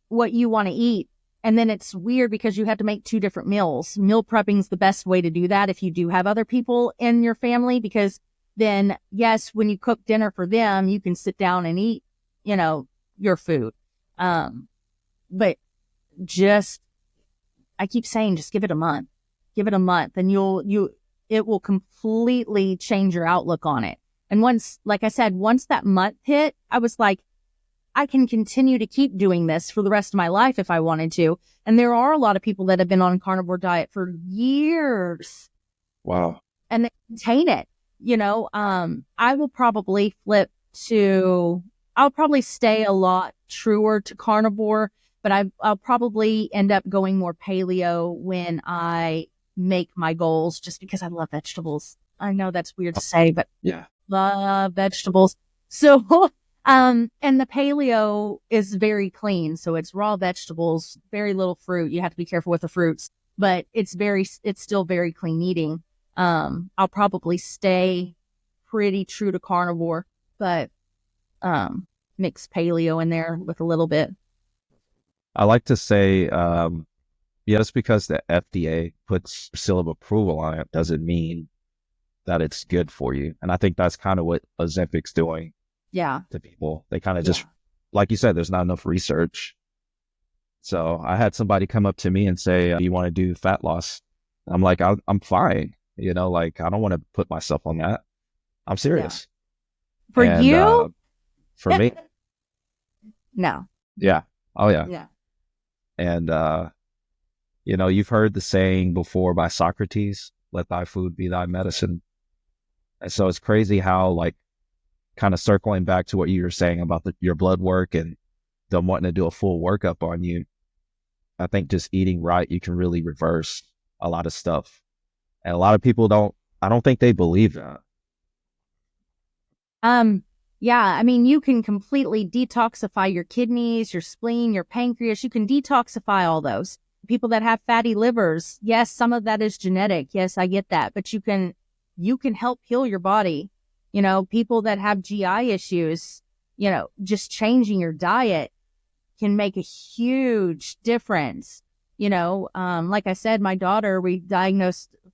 what you want to eat. And then it's weird because you have to make two different meals. Meal prepping is the best way to do that if you do have other people in your family, because then, yes, when you cook dinner for them, you can sit down and eat, your food. But I keep saying, just give it a month. Give it a month and it will completely change your outlook on it. And once that month hit, I was like, I can continue to keep doing this for the rest of my life if I wanted to. And there are a lot of people that have been on carnivore diet for years. Wow. And they maintain it. I will probably I'll probably stay a lot truer to carnivore, but I'll probably end up going more paleo when I make my goals, just because I love vegetables. I know that's weird to say, but yeah, love vegetables. So, and the paleo is very clean. So it's raw vegetables, very little fruit. You have to be careful with the fruits, but it's still very clean eating. I'll probably stay pretty true to carnivore, but, mix paleo in there with a little bit. I like to say, just because the FDA puts seal of approval on it doesn't mean that it's good for you. And I think that's kind of what Ozempic's doing. Yeah. To people. They kind of just, like you said, there's not enough research. So I had somebody come up to me and say, "Do you want to do fat loss?" I'm like, I'm fine. Like I don't want to put myself on that. I'm Yeah. serious. For And you? for me, No. yeah. Oh yeah. Yeah. And you've heard the saying before by Socrates, "Let thy food be thy medicine." And so it's crazy how, like, kind of circling back to what you were saying about your blood work and them wanting to do a full workup on you. I think just eating right, you can really reverse a lot of stuff. And a lot of people I don't think they believe that. Yeah, I mean, you can completely detoxify your kidneys, your spleen, your pancreas. You can detoxify all those. People that have fatty livers, yes, some of that is genetic. Yes, I get that, but you can help heal your body. People that have GI issues, just changing your diet can make a huge difference. Like I said, my daughter, we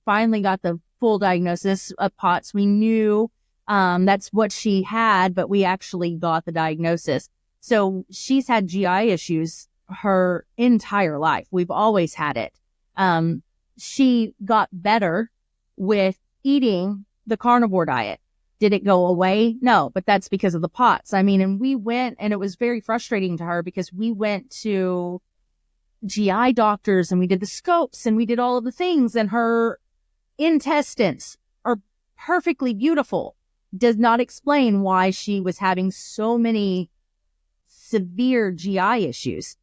finally got the full diagnosis of POTS. We knew that's what she had, but we actually got the diagnosis. So she's had GI issues her entire life. We've always had it. She got better with eating the carnivore diet. Did it go away? No, but that's because of the POTS. I mean, and we went, and it was very frustrating to her because we went to GI doctors and we did the scopes and we did all of the things, and her intestines are perfectly beautiful. Does not explain why she was having so many severe GI issues.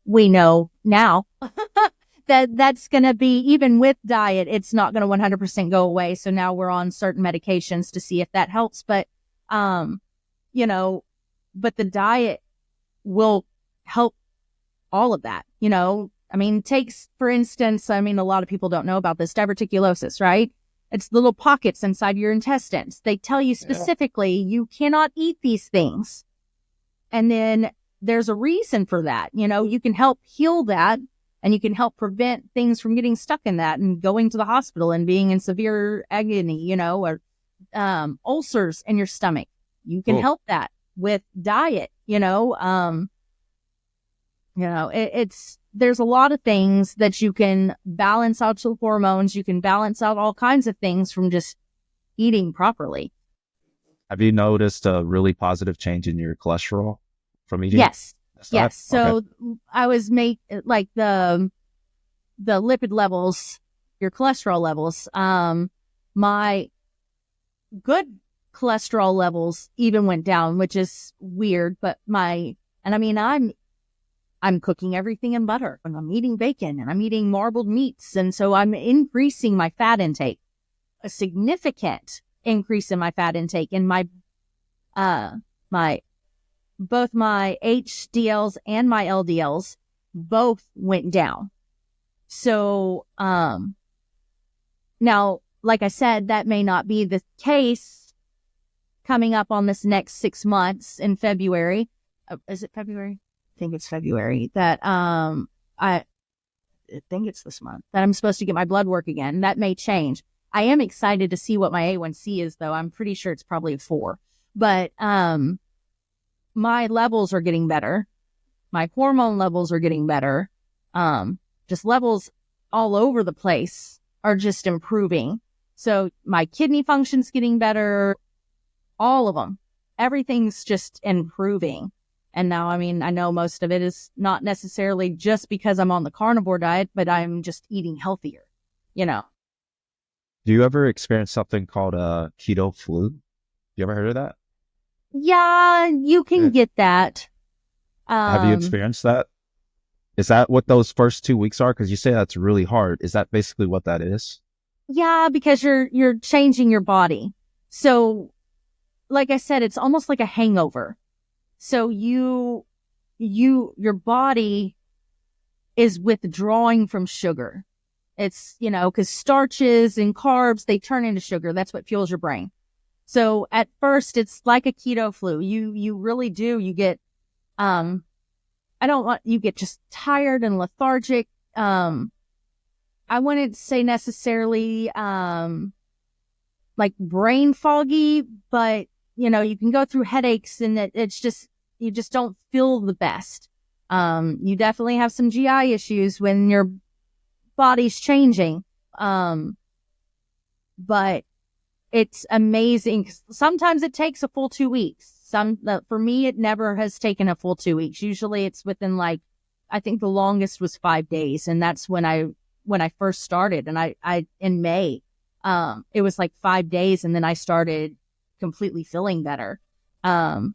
We know now that's going to be, even with diet, it's not going to 100% go away. So now we're on certain medications to see if that helps. But, but the diet will help all of that. I mean, for instance, a lot of people don't know about this diverticulosis, right? It's little pockets inside your intestines. They tell you specifically you cannot eat these things. And then there's a reason for that. You can help heal that, and you can help prevent things from getting stuck in that and going to the hospital and being in severe agony, or ulcers in your stomach. You can help that with diet, there's a lot of things that you can balance out your hormones. You can balance out all kinds of things from just eating properly. Have you noticed a really positive change in your cholesterol from eating? Yes. Yes. So Okay. I was like the lipid levels, your cholesterol levels, my good cholesterol levels even went down, which is weird, but I'm cooking everything in butter, and I'm eating bacon, and I'm eating marbled meats. And so I'm increasing my fat intake, a significant increase in my fat intake, and both my HDLs and my LDLs both went down. So, now, like I said, that may not be the case coming up on this next 6 months in February. Is it February? I think it's February that, I think it's this month that I'm supposed to get my blood work again. That may change. I am excited to see what my A1C is, though. I'm pretty sure it's probably a 4, but, my levels are getting better. My hormone levels are getting better. Just levels all over the place are just improving. So my kidney function's getting better. All of them. Everything's just improving. And now, I know most of it is not necessarily just because I'm on the carnivore diet, but I'm just eating healthier, Do you ever experience something called a keto flu? You ever heard of that? Yeah, you can get that. Have you experienced that? Is that what those first 2 weeks are? Because you say that's really hard. Is that basically what that is? Yeah, because you're changing your body. So, like I said, it's almost like a hangover. So your body is withdrawing from sugar. It's, because starches and carbs, they turn into sugar. That's what fuels your brain. So at first it's like a keto flu. You really do. You get, you get just tired and lethargic. I wouldn't say necessarily, like brain foggy, but you can go through headaches, and it's just, you just don't feel the best. You definitely have some GI issues when your body's changing. But it's amazing. Sometimes it takes a full 2 weeks. For me, it never has taken a full 2 weeks. Usually it's within like, I think the longest was 5 days. And that's when I first started, and I in May, it was like 5 days. And then I started completely feeling better. The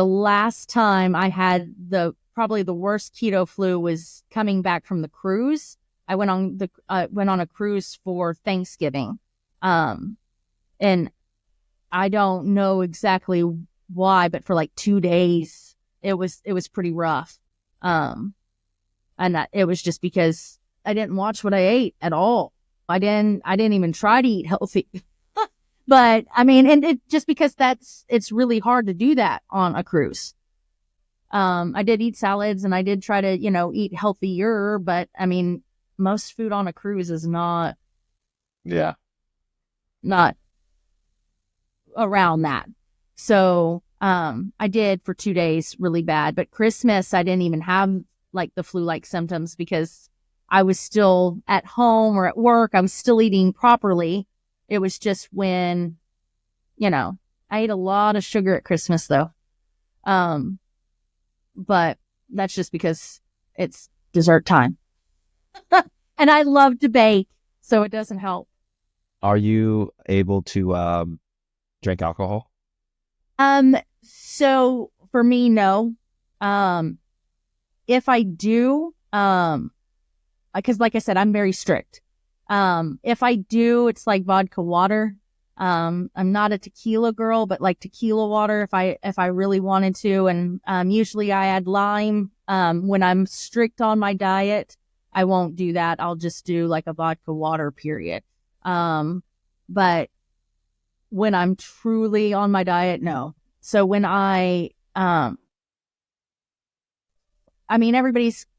last time I had probably the worst keto flu was coming back from the cruise. I went on a cruise for Thanksgiving. And I don't know exactly why, but for like 2 days, it was pretty rough. And it was just because I didn't watch what I ate at all. I didn't even try to eat healthy. But I mean, and it just because it's really hard to do that on a cruise. I did eat salads and I did try to, eat healthier, but I mean, most food on a cruise is not around that. So, I did for 2 days really bad, but Christmas, I didn't even have like the flu-like symptoms because I was still at home or at work. I was still eating properly. It was just when, I ate a lot of sugar at Christmas though. But that's just because it's dessert time. And I love to bake, so it doesn't help. Are you able to drink alcohol? So for me, no. If I do, because like I said, I'm very strict. If I do, it's like vodka water. I'm not a tequila girl, but like tequila water if I really wanted to. And usually I add lime. When I'm strict on my diet, I won't do that. I'll just do like a vodka water, period. But when I'm truly on my diet, no. So when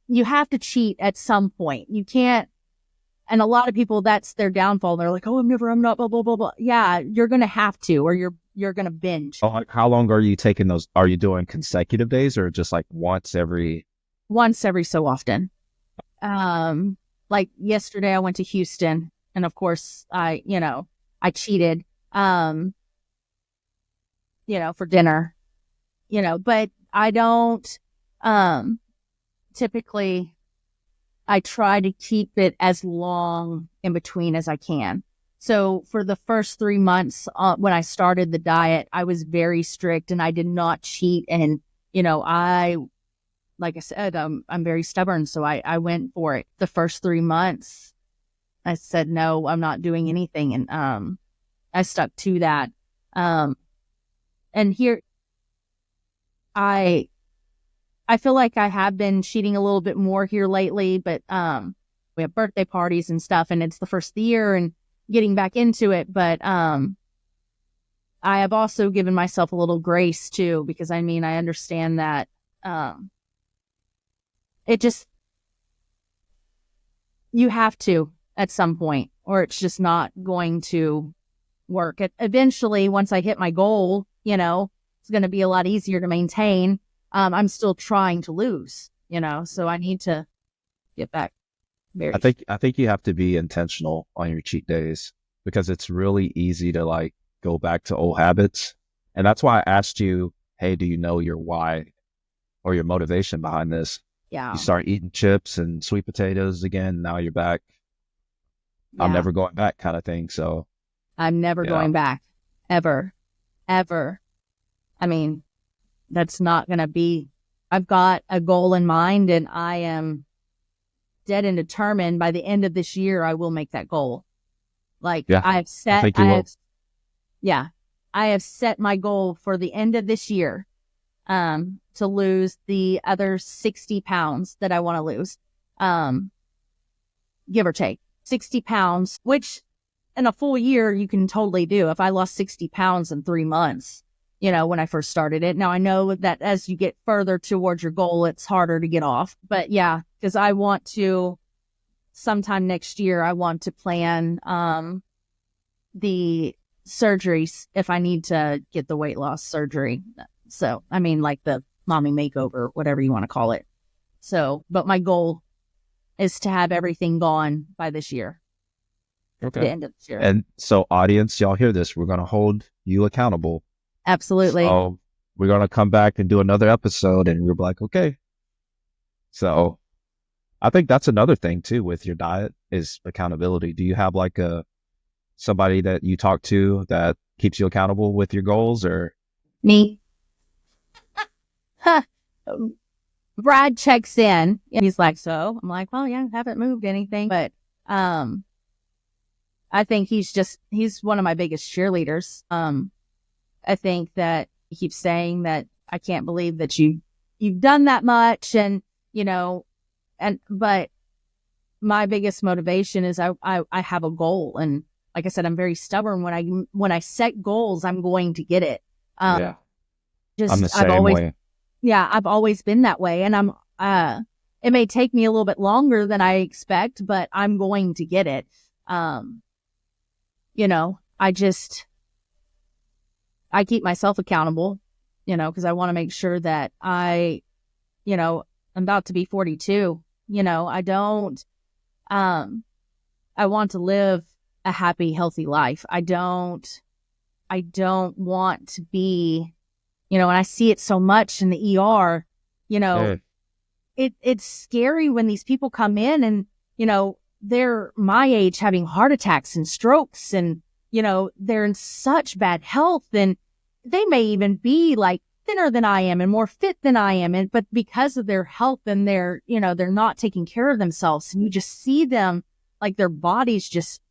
you have to cheat at some point. You can't. And a lot of people, that's their downfall. They're like, oh, I'm not, blah, blah, blah, blah. Yeah, you're going to have to, or you're going to binge. Oh, how long are you taking those? Are you doing consecutive days or just like once every so often? Like yesterday I went to Houston and of course I cheated, for dinner, but I don't, typically I try to keep it as long in between as I can. So for the first 3 months, when I started the diet, I was very strict and I did not cheat. And, like I said, I'm very stubborn. So I went for it. The first 3 months, I said, no, I'm not doing anything. And, I stuck to that. And here, I feel like I have been cheating a little bit more here lately, but we have birthday parties and stuff, and it's the first of the year and getting back into it. But I have also given myself a little grace too, because I understand that you have to at some point, or it's just not going to work. Eventually, once I hit my goal, it's going to be a lot easier to maintain. I'm still trying to lose, so I need to get back. I think you have to be intentional on your cheat days because it's really easy to like go back to old habits. And that's why I asked you, hey, do you know your why or your motivation behind this? Yeah. You start eating chips and sweet potatoes again. Now you're back. Yeah. I'm never going back kind of thing. So I'm never going back ever. That's not going to be, I've got a goal in mind and I am dead and determined by the end of this year, I will make that goal. Like I have set my goal for the end of this year, to lose the other 60 pounds that I want to lose. Give or take 60 pounds, which in a full year you can totally do. If I lost 60 pounds in 3 months, when I first started it. Now I know that as you get further towards your goal, it's harder to get off. But yeah, because I want to, sometime next year, I want to plan the surgeries if I need to get the weight loss surgery. So, like the mommy makeover, whatever you want to call it. So, but my goal is to have everything gone by this year. Okay. The end of this year. And so, audience, y'all hear this. We're going to hold you accountable. Absolutely. So we're going to come back and do another episode, and we're like, okay. So I think that's another thing too with your diet is accountability. Do you have like somebody that you talk to that keeps you accountable with your goals, or? Me. Brad checks in and he's like, so I'm like, well, yeah, haven't moved anything, but, I think he's one of my biggest cheerleaders. I think that he keeps saying that I can't believe that you've done that much. And, but my biggest motivation is I have a goal. And like I said, I'm very stubborn. When I set goals, I'm going to get it. Yeah. I'm the same way. Yeah, I've always been that way. And it may take me a little bit longer than I expect, but I'm going to get it. I keep myself accountable, because I want to make sure that I'm about to be 42. I want to live a happy, healthy life. I don't want to be, and I see it so much in the ER, it's scary when these people come in and, they're my age having heart attacks and strokes and, they're in such bad health and they may even be like thinner than I am and more fit than I am. But because of their health and they're not taking care of themselves, and you just see them like their body's just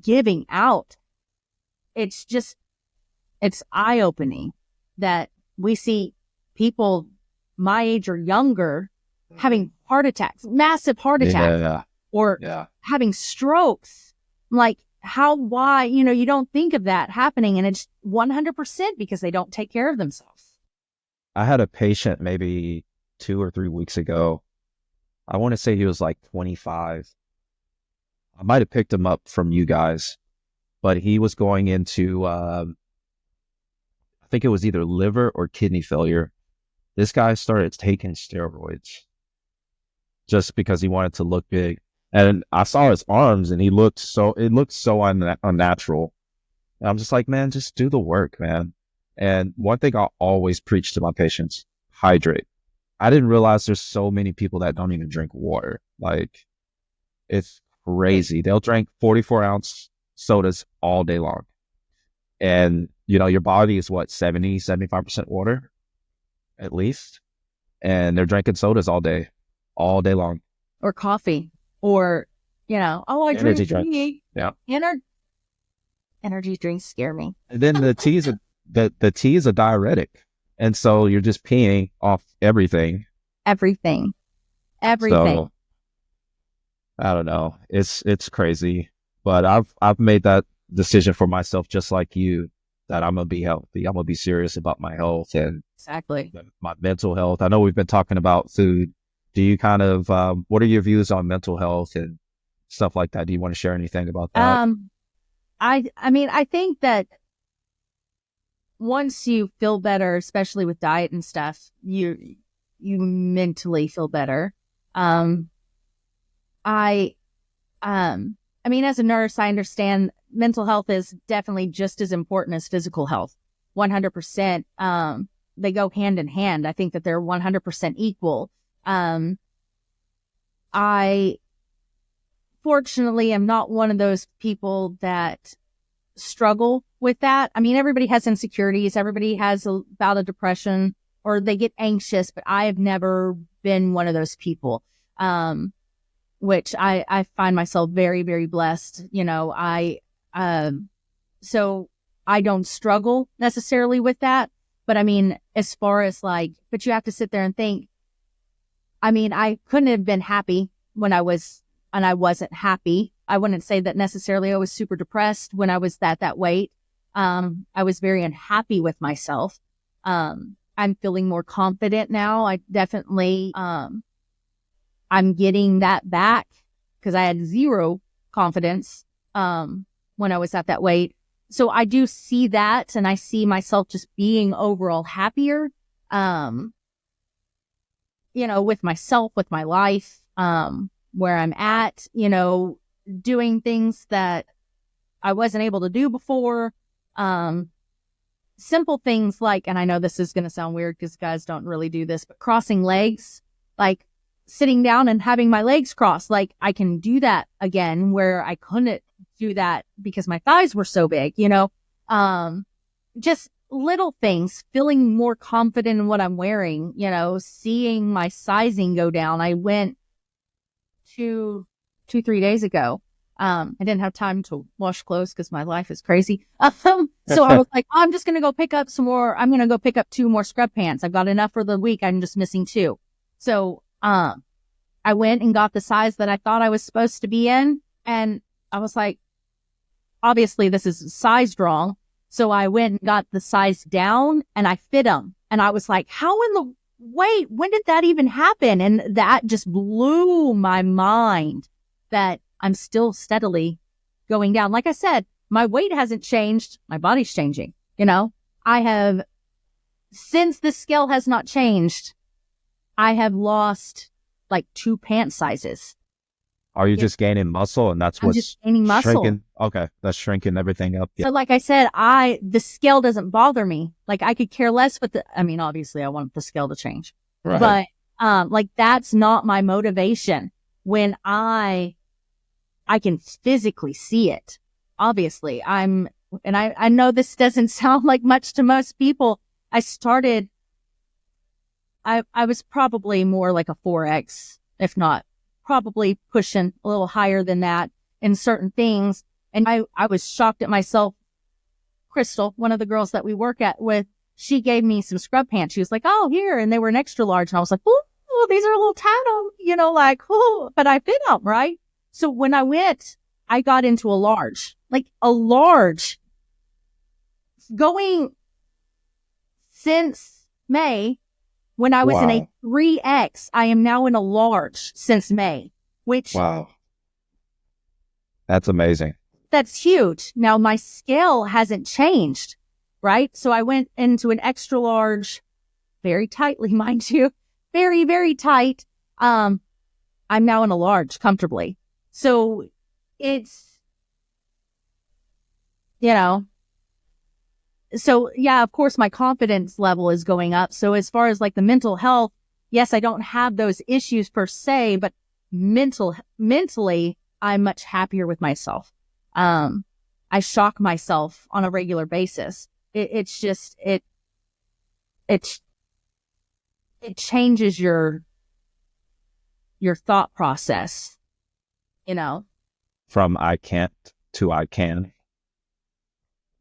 giving out. It's eye opening that we see people my age or younger having heart attacks, massive heart attacks, or having strokes. Like, why, you don't think of that happening, and it's 100% because they don't take care of themselves. I had a patient maybe 2 or 3 weeks ago. I want to say he was like 25. I might have picked him up from you guys, but he was going into, I think it was either liver or kidney failure. This guy started taking steroids just because he wanted to look big. And I saw his arms and it looked so unnatural. And I'm just like, man, just do the work, man. And one thing I always preach to my patients, hydrate. I didn't realize there's so many people that don't even drink water. Like, it's crazy. They'll drink 44-ounce sodas all day long. And, your body is what, 75% water at least. And they're drinking sodas all day long. Or coffee. Or, I drink energy drinks. tea. Yeah. Energy drinks scare me. And then the tea is a diuretic. And so you're just peeing off everything. Everything. So, I don't know. It's crazy. But I've made that decision for myself, just like you, that I'm gonna be healthy. I'm gonna be serious about my health and exactly my mental health. I know we've been talking about food. Do you kind of what are your views on mental health and stuff like that? Do you want to share anything about that? I think that once you feel better, especially with diet and stuff, you mentally feel better. As a nurse, I understand mental health is definitely just as important as physical health. 100%. They go hand in hand. I think that they're 100% equal. I fortunately am not one of those people that struggle with that. Everybody has insecurities. Everybody has a bout of depression or they get anxious, but I have never been one of those people. Which I find myself very, very blessed. So I don't struggle necessarily with that. But as far as but you have to sit there and think, I couldn't have been happy when I wasn't happy. I wouldn't say that necessarily I was super depressed when I was that weight. I was very unhappy with myself. I'm feeling more confident now. I definitely, I'm getting that back because I had zero confidence, when I was at that weight. So I do see that and I see myself just being overall happier. with myself, with my life, where I'm at, doing things that I wasn't able to do before. Simple things like, and I know this is going to sound weird because guys don't really do this, but crossing legs, like sitting down and having my legs crossed, like I can do that again where I couldn't do that because my thighs were so big, just little things, feeling more confident in what I'm wearing, seeing my sizing go down. I went 3 days ago. I didn't have time to wash clothes because my life is crazy. So I was like, I'm just going to go pick up some more. I'm going to go pick up 2 more scrub pants. I've got enough for the week. I'm just missing 2. So, I went and got the size that I thought I was supposed to be in. And I was like, obviously this is sized wrong. So I went and got the size down and I fit them. And I was like, when did that even happen? And that just blew my mind that I'm still steadily going down. Like I said, my weight hasn't changed. My body's changing. Since the scale has not changed, I have lost like 2 pant sizes. Are you just gaining muscle and that's I'm what's just gaining muscle. shrinking? Okay. That's shrinking everything up. Yeah. So like I said, the scale doesn't bother me. Like I could care less obviously I want the scale to change, Right. but, like that's not my motivation when I can physically see it. Obviously I know this doesn't sound like much to most people. I was probably more like a 4X, if not probably pushing a little higher than that in certain things. And I was shocked at myself. Crystal, one of the girls that we work with, she gave me some scrub pants. She was like, oh, here. And they were an extra large. And I was like, oh, these are a little tight, but I fit them, right? So when I went, I got into a large, going since May. When I was in a 3X, I am now in a large since May, which that's amazing. That's huge. Now my scale hasn't changed, right? So I went into an extra large, very tightly, mind you, very, very tight. I'm now in a large comfortably. So it's, so yeah, of course my confidence level is going up. So as far as like the mental health, yes, I don't have those issues per se, but mentally, I'm much happier with myself. I shock myself on a regular basis. It changes your thought process, From I can't to I can.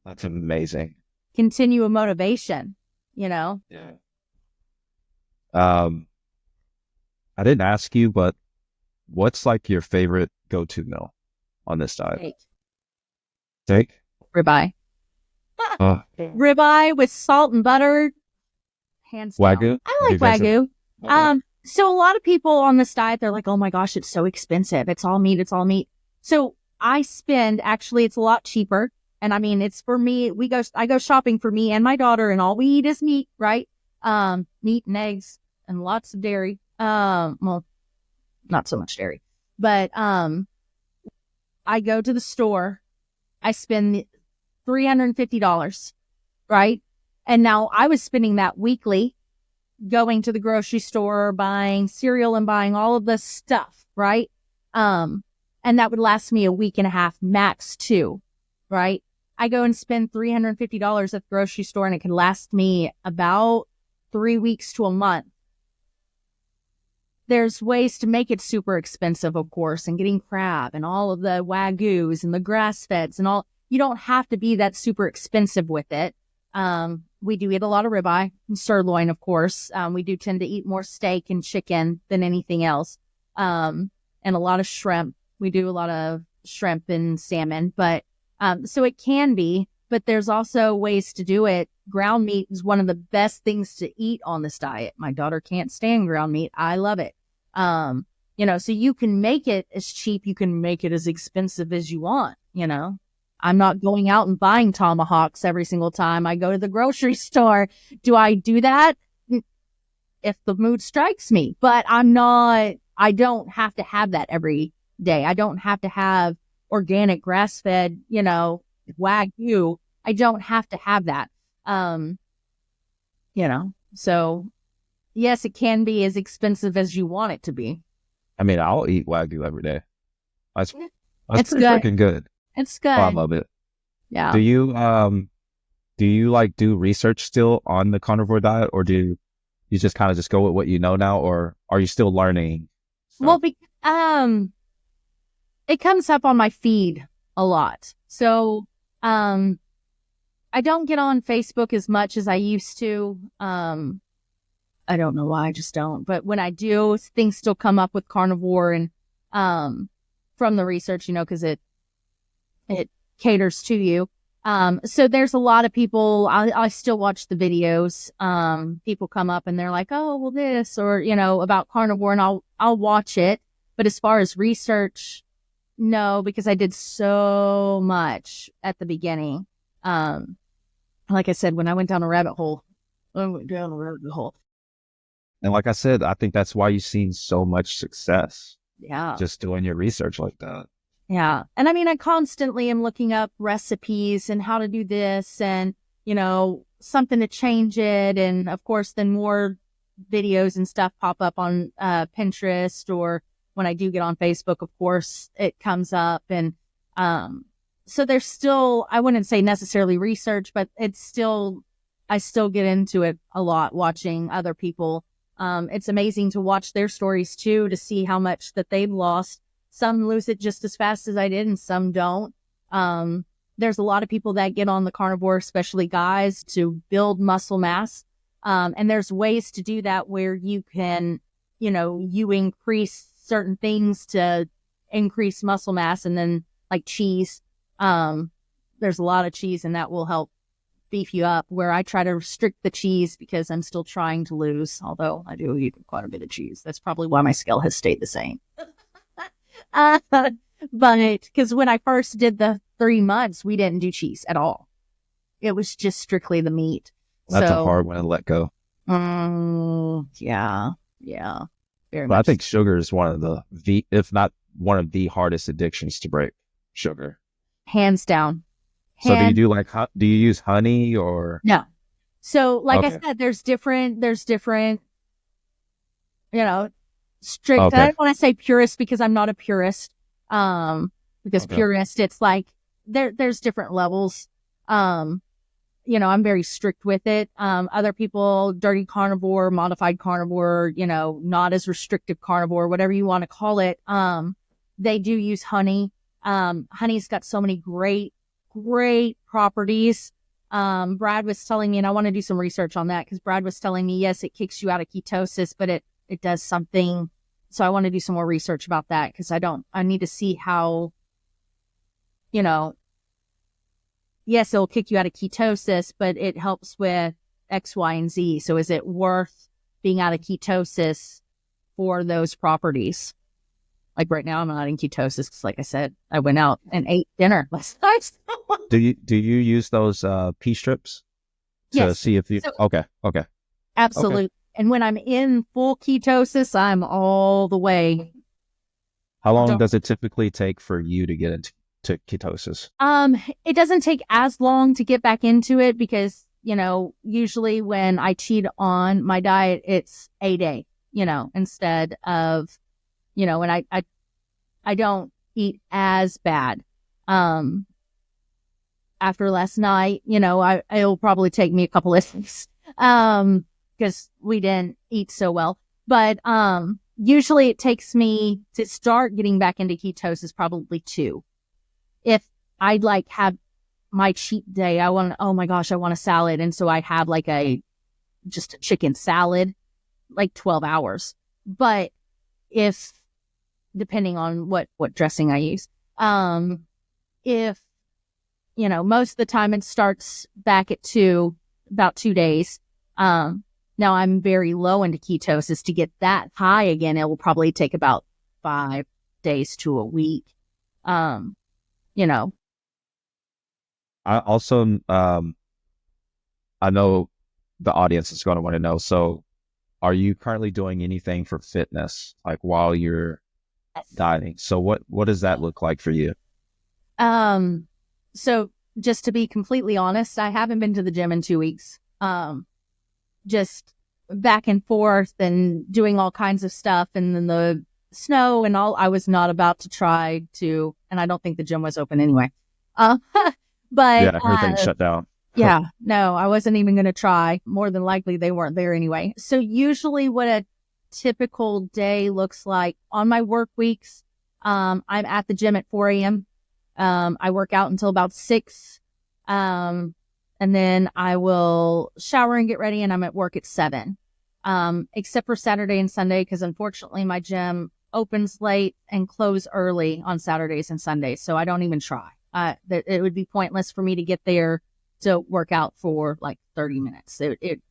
That's amazing. Continual motivation, Yeah. I didn't ask you, but what's like your favorite go-to meal on this diet? Steak? Ribeye. Ribeye with salt and butter. Hands down. Wagyu? I like Wagyu. So a lot of people on this diet, they're like, oh my gosh, it's so expensive. It's all meat. So it's a lot cheaper. And I mean, it's for me, I go shopping for me and my daughter and all we eat is meat, right? Meat and eggs and lots of dairy. Well, not so much dairy, but, I go to the store, I spend $350, right? And now I was spending that weekly going to the grocery store, buying cereal and buying all of this stuff, right? And that would last me a week and a half, max 2, right? I go and spend $350 at the grocery store and it can last me about 3 weeks to a month. There's ways to make it super expensive, of course, and getting crab and all of the Wagyus and the grass feds and all. You don't have to be that super expensive with it. We do eat a lot of ribeye and sirloin, of course. We do tend to eat more steak and chicken than anything else. And a lot of shrimp. We do a lot of shrimp and salmon, but so it can be, but there's also ways to do it. Ground meat is one of the best things to eat on this diet. My daughter can't stand ground meat. I love it. So you can make it as cheap. You can make it as expensive as you want. I'm not going out and buying tomahawks every single time I go to the grocery store. Do I do that? if the mood strikes me, but I don't have to have that every day. I don't have to have organic grass fed, Wagyu. I don't have to have that. So yes, it can be as expensive as you want it to be. I mean, I'll eat Wagyu every day. That's It's pretty good. freaking good. It's Oh, I good. love it. Yeah. Do you like do research still on the carnivore diet, or do you just kind of just go with what you know now, or are you still learning Well, stuff? it comes up on my feed a lot. So, I don't get on Facebook as much as I used to. I don't know why, I just don't. But when I do, things still come up with carnivore and from the research, because it caters to you. So there's a lot of people. I still watch the videos. People come up and they're like, "Oh, well, this," or about carnivore, and I'll watch it. But as far as research, no, because I did so much at the beginning. Like I said, when I went down a rabbit hole, I went down a rabbit hole. And like I said, I think that's why you've seen so much success Yeah. just doing your research like that. Yeah. And I mean, I constantly am looking up recipes and how to do this and, something to change it. And of course, then more videos and stuff pop up on Pinterest, or when I do get on Facebook, of course, it comes up. And so there's still, I wouldn't say necessarily research, but I still get into it a lot watching other people. It's amazing to watch their stories too, to see how much that they've lost. Some lose it just as fast as I did, and some don't. There's a lot of people that get on the carnivore, especially guys, to build muscle mass. And there's ways to do that where you can, you increase certain things to increase muscle mass, and then like cheese. There's a lot of cheese, and that will help beef you up, where I try to restrict the cheese because I'm still trying to lose, although I do eat quite a bit of cheese. That's probably why my scale has stayed the same. But because when I first did the 3 months, we didn't do cheese at all. It was just strictly the meat. That's a hard one to let go. Yeah. Very But I much. think sugar is one of if not one of the hardest addictions to break. Sugar. Hands down. So do you use honey or? No. So like I Okay. said, there's different, strict. Okay. I don't want to say purist because I'm not a purist. Because Okay. purist, it's like there's different levels. I'm very strict with it. Other people, dirty carnivore, modified carnivore, not as restrictive carnivore, whatever you want to call it. They do use honey. Honey's got so many great properties. Brad was telling me, and I want to do some research on that, because Brad was telling me, yes, it kicks you out of ketosis, but it does something. So I want to do some more research about that, because I need to see how, yes, it'll kick you out of ketosis, but it helps with X, Y, and Z. So is it worth being out of ketosis for those properties? Like right now, I'm not in ketosis because, like I said, I went out and ate dinner last night. Do you use those P strips to Yes. see if you? So- Okay. Absolutely. Okay. And when I'm in full ketosis, I'm all the way. How long Don't- does it typically take for you to get into ketosis? It doesn't take as long to get back into it because, usually when I cheat on my diet, it's a day, instead of, and I don't eat as bad. After last night, it'll probably take me a couple of days, because we didn't eat so well. But, usually it takes me to start getting back into ketosis probably 2. If I'd have my cheat day, oh my gosh, I want a salad. And so I have just a chicken salad, 12 hours. But depending on what dressing I use, if, most of the time it starts back at 2, about 2 days. Now I'm very low into ketosis. To get that high again, it will probably take about 5 days to a week. I also, I know the audience is going to want to know. So are you currently doing anything for fitness, like while you're dieting? So what does that look like for you? So just to be completely honest, I haven't been to the gym in 2 weeks. Just back and forth and doing all kinds of stuff, and then the snow and all. I was not about to try to, and I don't think the gym was open anyway. Uh, but Yeah, everything's shut down. yeah, no, I wasn't even going to try. More than likely, they weren't there anyway. So usually, what a typical day looks like on my work weeks, I'm at the gym at 4 a.m. I work out until about 6. And then I will shower and get ready, and I'm at work at 7. Except for Saturday and Sunday, because unfortunately my gym opens late and close early on Saturdays and Sundays. So I don't even try. It would be pointless for me to get there to work out for like 30 minutes.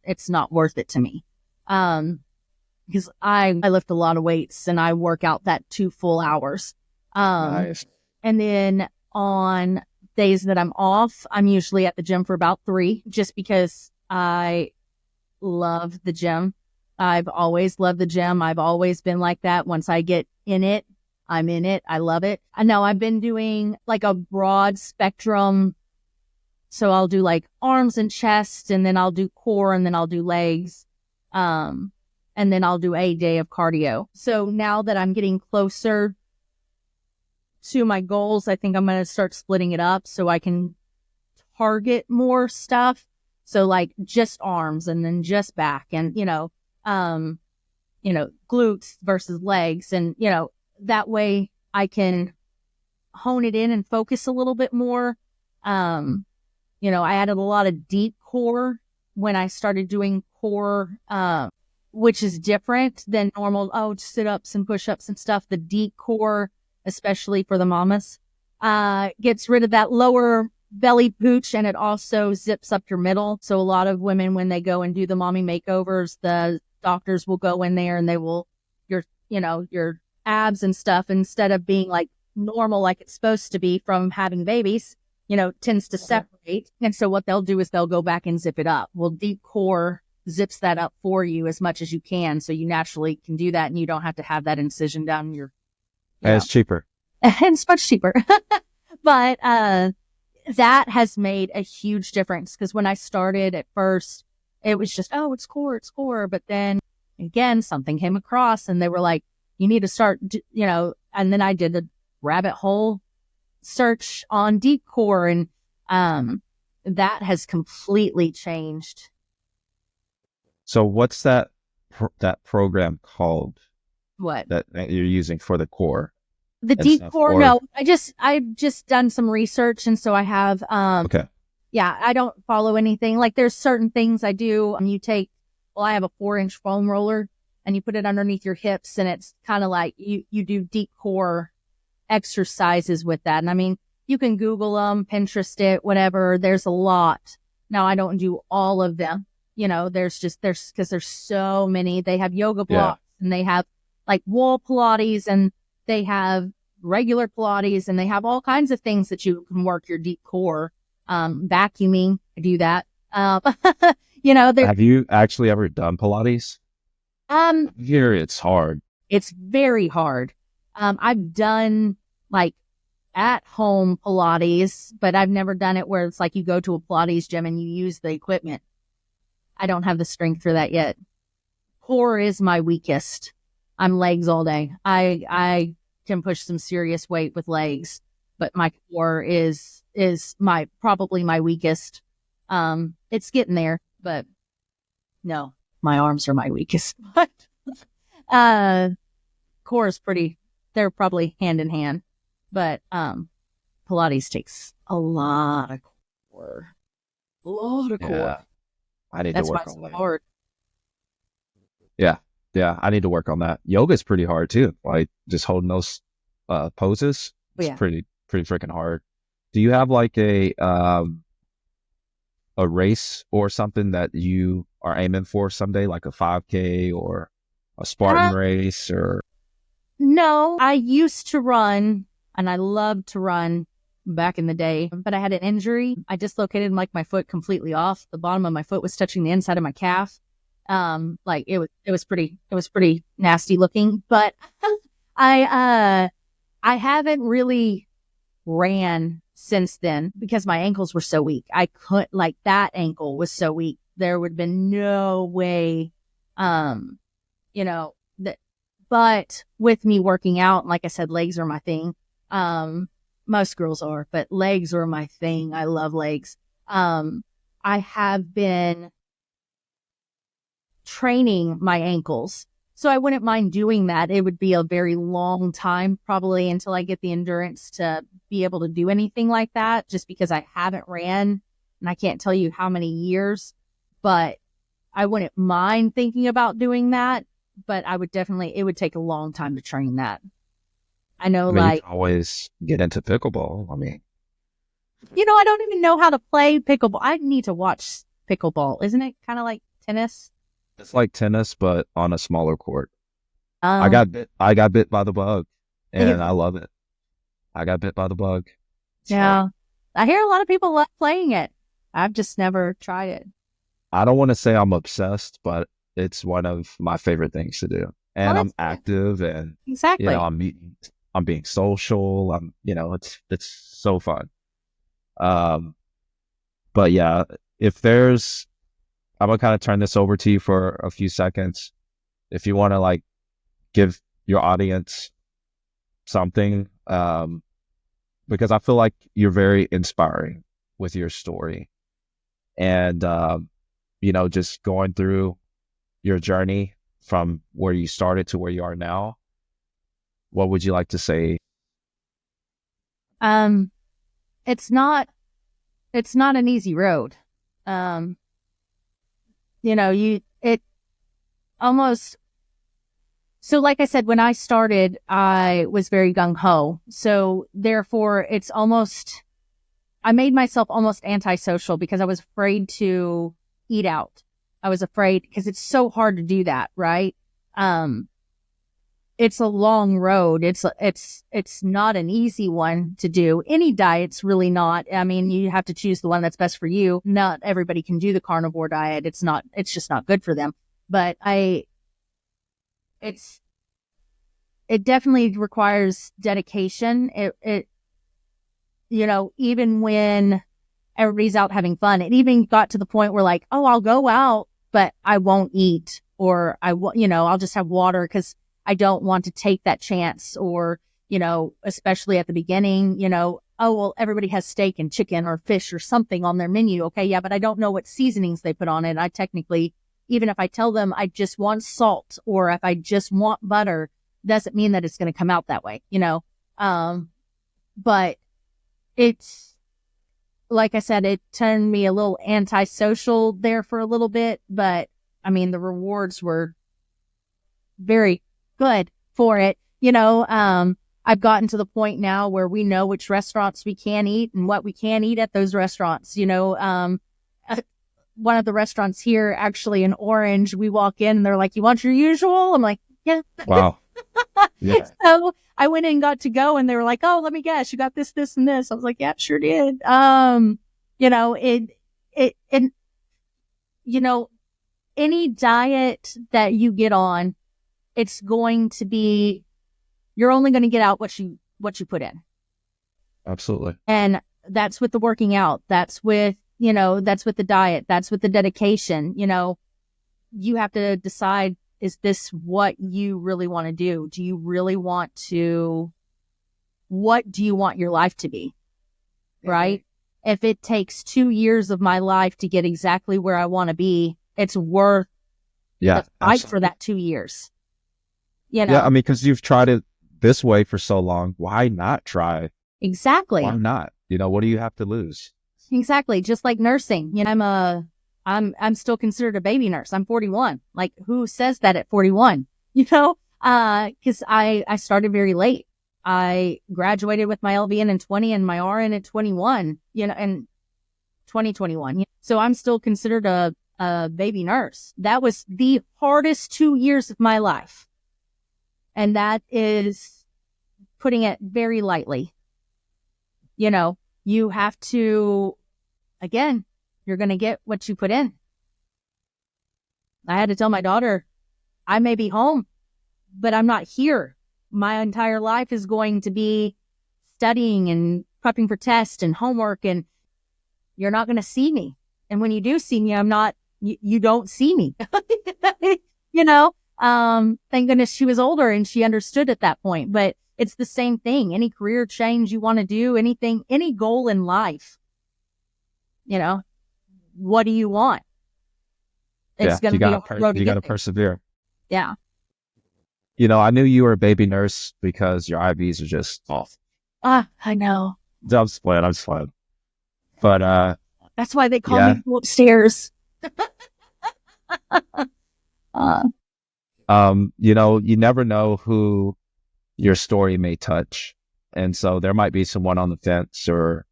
It's not worth it to me. Because I lift a lot of weights and I work out that 2 full hours. Nice. And then on days that I'm off, I'm usually at the gym for about 3, just because I love the gym. I've always loved the gym. I've always been like that. Once I get in it, I'm in it. I love it. I know I've been doing like a broad spectrum. So I'll do like arms and chest, and then I'll do core, and then I'll do legs. And then I'll do a day of cardio. So now that I'm getting closer to my goals, I think I'm going to start splitting it up so I can target more stuff. So like just arms, and then just back, and, glutes versus legs. And, that way I can hone it in and focus a little bit more. I added a lot of deep core when I started doing core, which is different than normal, sit-ups and push-ups and stuff. The deep core, especially for the mamas, gets rid of that lower belly pooch, and it also zips up your middle. So a lot of women, when they go and do the mommy makeovers, the doctors will go in there and they will, your abs and stuff, instead of being like normal, like it's supposed to be from having babies, tends to separate. And so what they'll do is they'll go back and zip it up. Well, deep core zips that up for you as much as you can. So you naturally can do that, and you don't have to have that incision down your, And it's cheaper. and it's much cheaper. But, that has made a huge difference, because when I started at first, it was just, it's core. But then again, something came across and they were like, you need to start, and then I did a rabbit hole search on deep core, and that has completely changed. So what's that program called? What? That you're using for the core? The deep core? No, I've just done some research, and so I have, okay. Yeah, I don't follow anything. Like there's certain things I do. I have a 4-inch foam roller, and you put it underneath your hips, and it's kind of like you do deep core exercises with that. And you can Google them, Pinterest it, whatever. There's a lot. Now I don't do all of them. Because there's so many. They have yoga blocks, and they have like wall Pilates, and they have regular Pilates, and they have all kinds of things that you can work your deep core. Vacuuming, I do that. Have you actually ever done Pilates? Here it's hard. It's very hard. I've done like at home Pilates, but I've never done it where it's like you go to a Pilates gym and you use the equipment. I don't have the strength for that yet. Core is my weakest. I'm legs all day. I can push some serious weight with legs, but my core is probably my weakest. It's getting there, but no, my arms are my weakest. But core is they're probably hand in hand, but Pilates takes a lot of core. Yeah. I need to work on that. Hard. Yeah, I need to work on that. Yoga is pretty hard too. Like just holding those poses. It's pretty freaking hard. Do you have like a race or something that you are aiming for someday, like a 5K or a Spartan race? Or no, I used to run, and I loved to run back in the day, but I had an injury. I dislocated like my foot completely off. The bottom of my foot was touching the inside of my calf. Like it was pretty nasty looking, but I haven't really ran since then because my ankles were so weak. I couldn't, like, that ankle was so weak. There would have been no way, you know, that, but with me working out, like I said, legs are my thing. Most girls are, but legs are my thing. I love legs. I have been training my ankles. So I wouldn't mind doing that. It would be a very long time, probably until I get the endurance to be able to do anything like that, just because I haven't ran and I can't tell you how many years, but I wouldn't mind thinking about doing that. But I would definitely, it would take a long time to train that. I know, I mean, you like, can always get into pickleball. I mean, I don't even know how to play pickleball. I need to watch pickleball. Isn't it kind of like tennis? it's like tennis, but on a smaller court. Um, I got bit by the bug, and I love it. I got bit by the bug. So yeah. I hear a lot of people love playing it. I've just never tried it. I don't want to say I'm obsessed, but it's one of my favorite things to do. Well, And I'm that's active, and exactly. I'm being social. It's so fun. Um, but yeah, if there's, I'm gonna kind of turn this over to you for a few seconds. If you want to, like, give your audience something, because I feel like you're very inspiring with your story, and just going through your journey from where you started to where you are now. What would you like to say? Um, it's not, it's not an easy road. Um, it almost, so like I said, when I started, I was very gung ho. So therefore it's almost, I made myself almost antisocial because I was afraid to eat out. I was afraid because it's so hard to do that, right? Um, it's a long road. It's not an easy one to do. Any diet's really not. I mean, you have to choose the one that's best for you. Not everybody can do the carnivore diet. It's just not good for them. But it's, it definitely requires dedication. Even when everybody's out having fun, it even got to the point where, like, oh, I'll go out, but I won't eat, or I'll just have water because I don't want to take that chance. Or, especially at the beginning, oh, well, everybody has steak and chicken or fish or something on their menu. Okay. Yeah. But I don't know what seasonings they put on it. I technically, even if I tell them I just want salt or if I just want butter, doesn't mean that it's going to come out that way, but it's, like I said, it turned me a little antisocial there for a little bit, but I mean, the rewards were very good for it. I've gotten to the point now where we know which restaurants we can eat and what we can eat at those restaurants. One of the restaurants here, actually in Orange, we walk in and they're like, "You want your usual?" I'm like, "Yeah." Wow. Yeah. So I went in and got to go and they were like, "Oh, let me guess, you got this, this, and this." I was like, "Yeah, sure did." And any diet that you get on, it's going to be, you're only going to get out what you put in. Absolutely. And that's with the working out. That's with the diet. That's with the dedication. You have to decide, is this what you really want to do? Do you really want to, what do you want your life to be? Right? If it takes 2 years of my life to get exactly where I want to be, it's worth the fight for that 2 years. Yeah, I mean, because you've tried it this way for so long, why not try? Exactly. Why not? What do you have to lose? Exactly. Just like nursing. I'm still considered a baby nurse. I'm 41. Like, who says that at 41? Because I started very late. I graduated with my LVN in 20 and my RN at 21, in 2021. So I'm still considered a baby nurse. That was the hardest 2 years of my life. And that is putting it very lightly. You have to, again, you're going to get what you put in. I had to tell my daughter, I may be home, but I'm not here. My entire life is going to be studying and prepping for tests and homework, and you're not going to see me. And when you do see me, you don't see me, you know? Thank goodness she was older and she understood at that point, but it's the same thing. Any career change you want to do, anything, any goal in life, what do you want? It's going to be a hard road to you get got to there. persevere. Yeah. I knew you were a baby nurse because your IVs are just off. I know. I'm just playing. But That's why they call yeah, me go upstairs. you never know who your story may touch. And so there might be someone on the fence, or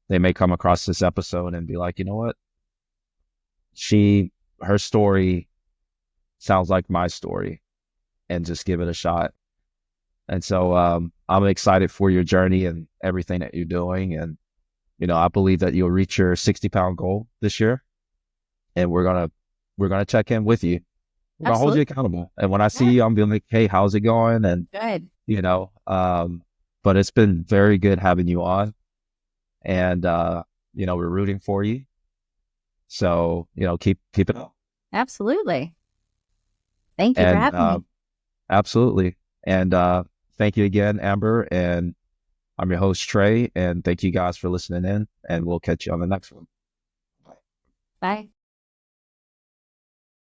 they may come across this episode and be like, you know what? Her story sounds like my story, and just give it a shot. And so I'm excited for your journey and everything that you're doing. And, I believe that you'll reach your 60-pound goal this year. And we're going to check in with you. We're going to hold you accountable. And when I see you, I'm going to be like, hey, how's it going? And, good. But it's been very good having you on. And, we're rooting for you. So, keep it up. Absolutely. Thank you for having me. Absolutely. And thank you again, Amber. And I'm your host, Trey. And thank you guys for listening in. And we'll catch you on the next one. Bye.